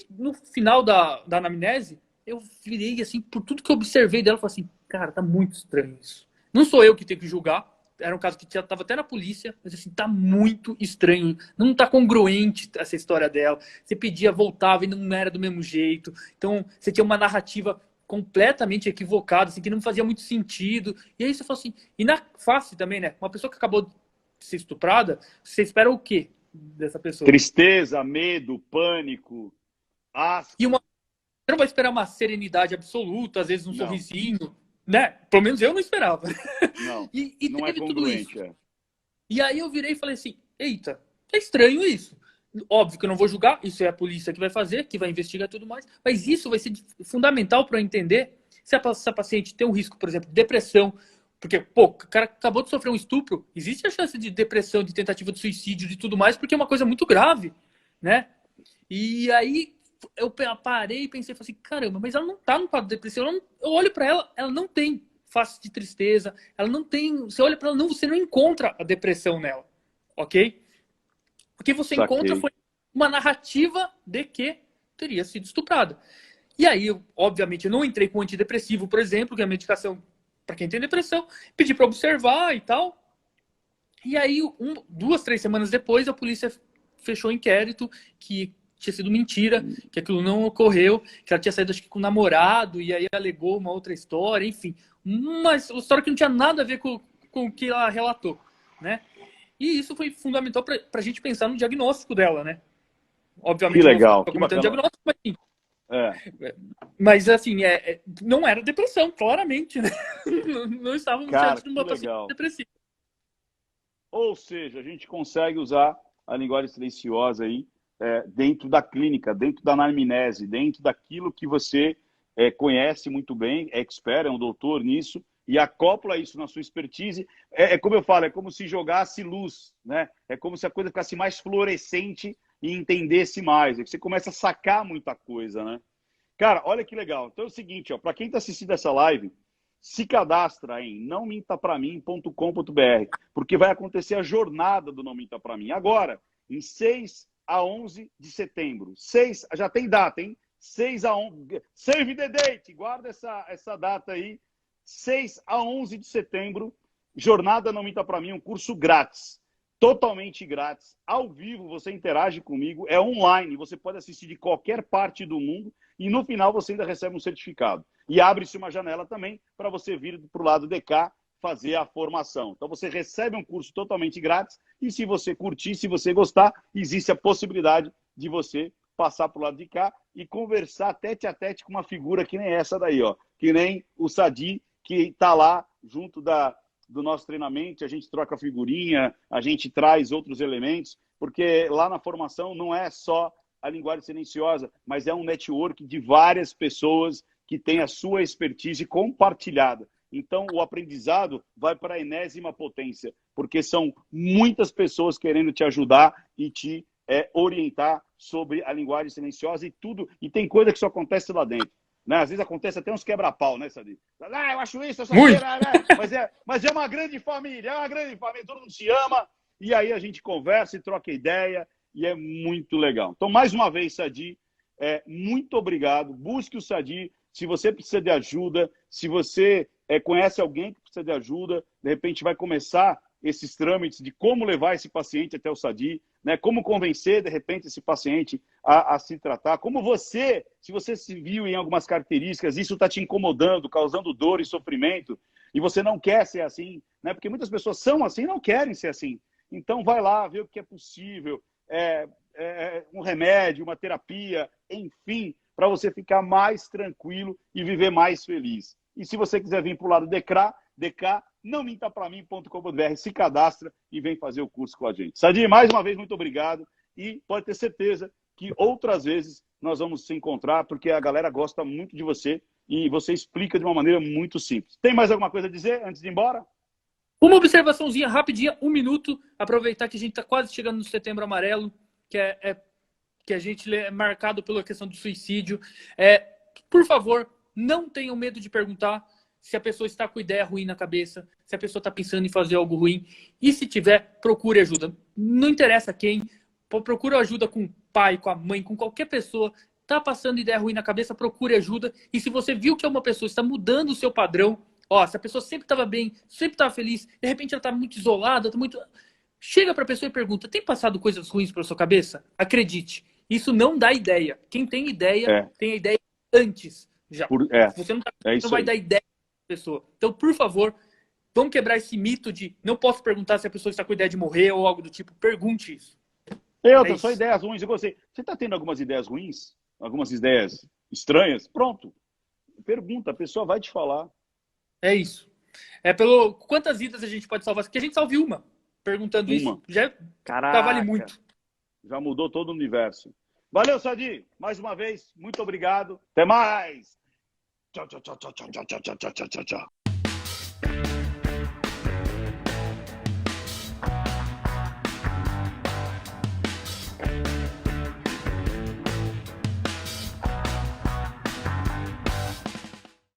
no final da anamnese, eu virei assim, por tudo que eu observei dela, eu falei assim, cara, tá muito estranho isso. Não sou eu que tenho que julgar, era um caso que estava até na polícia, mas assim, tá muito estranho, não tá congruente essa história dela. Você pedia, voltava e não era do mesmo jeito. Então, você tinha uma narrativa completamente equivocada, assim, que não fazia muito sentido. E aí você fala assim, e na face também, né? Uma pessoa que acabou de ser estuprada, você espera o quê dessa pessoa? Tristeza, medo, pânico, asco. E você não vai esperar uma serenidade absoluta, às vezes um Não. sorrisinho, né? Pelo menos eu não esperava. Não, E não teve é tudo isso. congruente. E aí eu virei e falei assim, eita, é estranho isso. Óbvio que eu não vou julgar, isso é a polícia que vai fazer, que vai investigar tudo mais, mas isso vai ser fundamental para eu entender se essa paciente tem um risco, por exemplo, de depressão, porque, pô, o cara acabou de sofrer um estupro, existe a chance de depressão, de tentativa de suicídio, de tudo mais, porque é uma coisa muito grave, né? E aí eu parei e pensei, falei assim, caramba, mas ela não tá no quadro de depressão, eu olho para ela, ela não tem face de tristeza, ela não tem, você olha para ela, não, você não encontra a depressão nela, ok? O que você encontra foi uma narrativa de que teria sido estuprada. E aí, obviamente, eu não entrei com antidepressivo, por exemplo, que é a medicação para quem tem depressão, pedi para observar e tal. E aí, 2, 3 semanas depois, a polícia fechou o inquérito que tinha sido mentira, que aquilo não ocorreu, que ela tinha saído, acho que, com o namorado, e aí alegou uma outra história, enfim. Uma história que não tinha nada a ver com o que ela relatou, né? E isso foi fundamental para a gente pensar no diagnóstico dela, né? Obviamente, Que legal, não que comentando bacana. diagnóstico, mas, assim, É. mas assim, não era depressão, claramente, né? Não estávamos Cara, diante de que uma paciente legal. depressiva. Ou seja, a gente consegue usar a linguagem silenciosa aí dentro da clínica, dentro da anamnese, dentro daquilo que você conhece muito bem, é expert, é um doutor nisso, e acopla isso na sua expertise. Como eu falo, é como se jogasse luz, né? É como se a coisa ficasse mais fluorescente e entendesse mais. É que você começa a sacar muita coisa, né? Cara, olha que legal. Então é o seguinte, ó, para quem está assistindo essa live, se cadastra em nãomintapramim.com.br, porque vai acontecer a jornada do Não Minta Pra Mim. Agora, em 6 a 11 de setembro. Já tem data, hein? 6 a 11. Save the date, guarda essa data aí. 6 a 11 de setembro, Jornada Não Minta Pra Mim, um curso grátis. Totalmente grátis, ao vivo, você interage comigo, é online, você pode assistir de qualquer parte do mundo e no final você ainda recebe um certificado. E abre-se uma janela também para você vir para o lado de cá fazer a formação. Então você recebe um curso totalmente grátis e se você curtir, se você gostar, existe a possibilidade de você passar para o lado de cá e conversar tete a tete com uma figura que nem essa daí, ó, que nem o Sadi, que está lá junto do nosso treinamento, a gente troca figurinha, a gente traz outros elementos, porque lá na formação não é só a linguagem silenciosa, mas é um network de várias pessoas que têm a sua expertise compartilhada. Então, o aprendizado vai para a enésima potência, porque são muitas pessoas querendo te ajudar e te orientar sobre a linguagem silenciosa e tudo. E tem coisa que só acontece lá dentro. Né? Às vezes acontece até uns quebra-pau, né, Sadi? Eu acho isso, eu sou aquilo, né? Mas é uma grande família, todo mundo se ama, e aí a gente conversa e troca ideia, e é muito legal. Então, mais uma vez, Sadi, muito obrigado. Busque o Sadi, se você precisa de ajuda, se você conhece alguém que precisa de ajuda, de repente vai começar esses trâmites de como levar esse paciente até o Sadi, né? Como convencer, de repente, esse paciente a se tratar. Como você, se você se viu em algumas características, isso está te incomodando, causando dor e sofrimento, e você não quer ser assim, né? Porque muitas pessoas são assim e não querem ser assim. Então, vai lá, vê o que é possível, um remédio, uma terapia, enfim, para você ficar mais tranquilo e viver mais feliz. E se você quiser vir para o lado DK, não minta para mim.com.br, se cadastra e vem fazer o curso com a gente. Sadi, mais uma vez, muito obrigado. E pode ter certeza que outras vezes nós vamos se encontrar, porque a galera gosta muito de você e você explica de uma maneira muito simples. Tem mais alguma coisa a dizer antes de ir embora? Uma observaçãozinha rapidinha, 1 minuto. Aproveitar que a gente está quase chegando no Setembro Amarelo, que a gente é marcado pela questão do suicídio. Por favor, não tenham medo de perguntar se a pessoa está com ideia ruim na cabeça, se a pessoa está pensando em fazer algo ruim. E se tiver, procure ajuda. Não interessa quem, procure ajuda com o pai, com a mãe, com qualquer pessoa. Está passando ideia ruim na cabeça, procure ajuda. E se você viu que uma pessoa está mudando o seu padrão, se a pessoa sempre estava bem, sempre estava feliz, de repente ela está muito isolada, chega para a pessoa e pergunta, tem passado coisas ruins pela sua cabeça? Acredite, isso não dá ideia. Quem tem ideia, tem a ideia antes já. Você não vai dar ideia para a pessoa. Então, por favor, vamos quebrar esse mito de não posso perguntar se a pessoa está com ideia de morrer ou algo do tipo. Pergunte isso. Só ideias ruins. Eu gostei. Você está tendo algumas ideias ruins? Algumas ideias estranhas? Pronto. Pergunta, a pessoa vai te falar. É isso. Quantas vidas a gente pode salvar? Porque a gente salve uma. Perguntando isso. Já vale muito. Já mudou todo o universo. Valeu, Sadi. Mais uma vez, muito obrigado. Até mais. Tchau, tchau, tchau, tchau, tchau, tchau, tchau, tchau, tchau, tchau.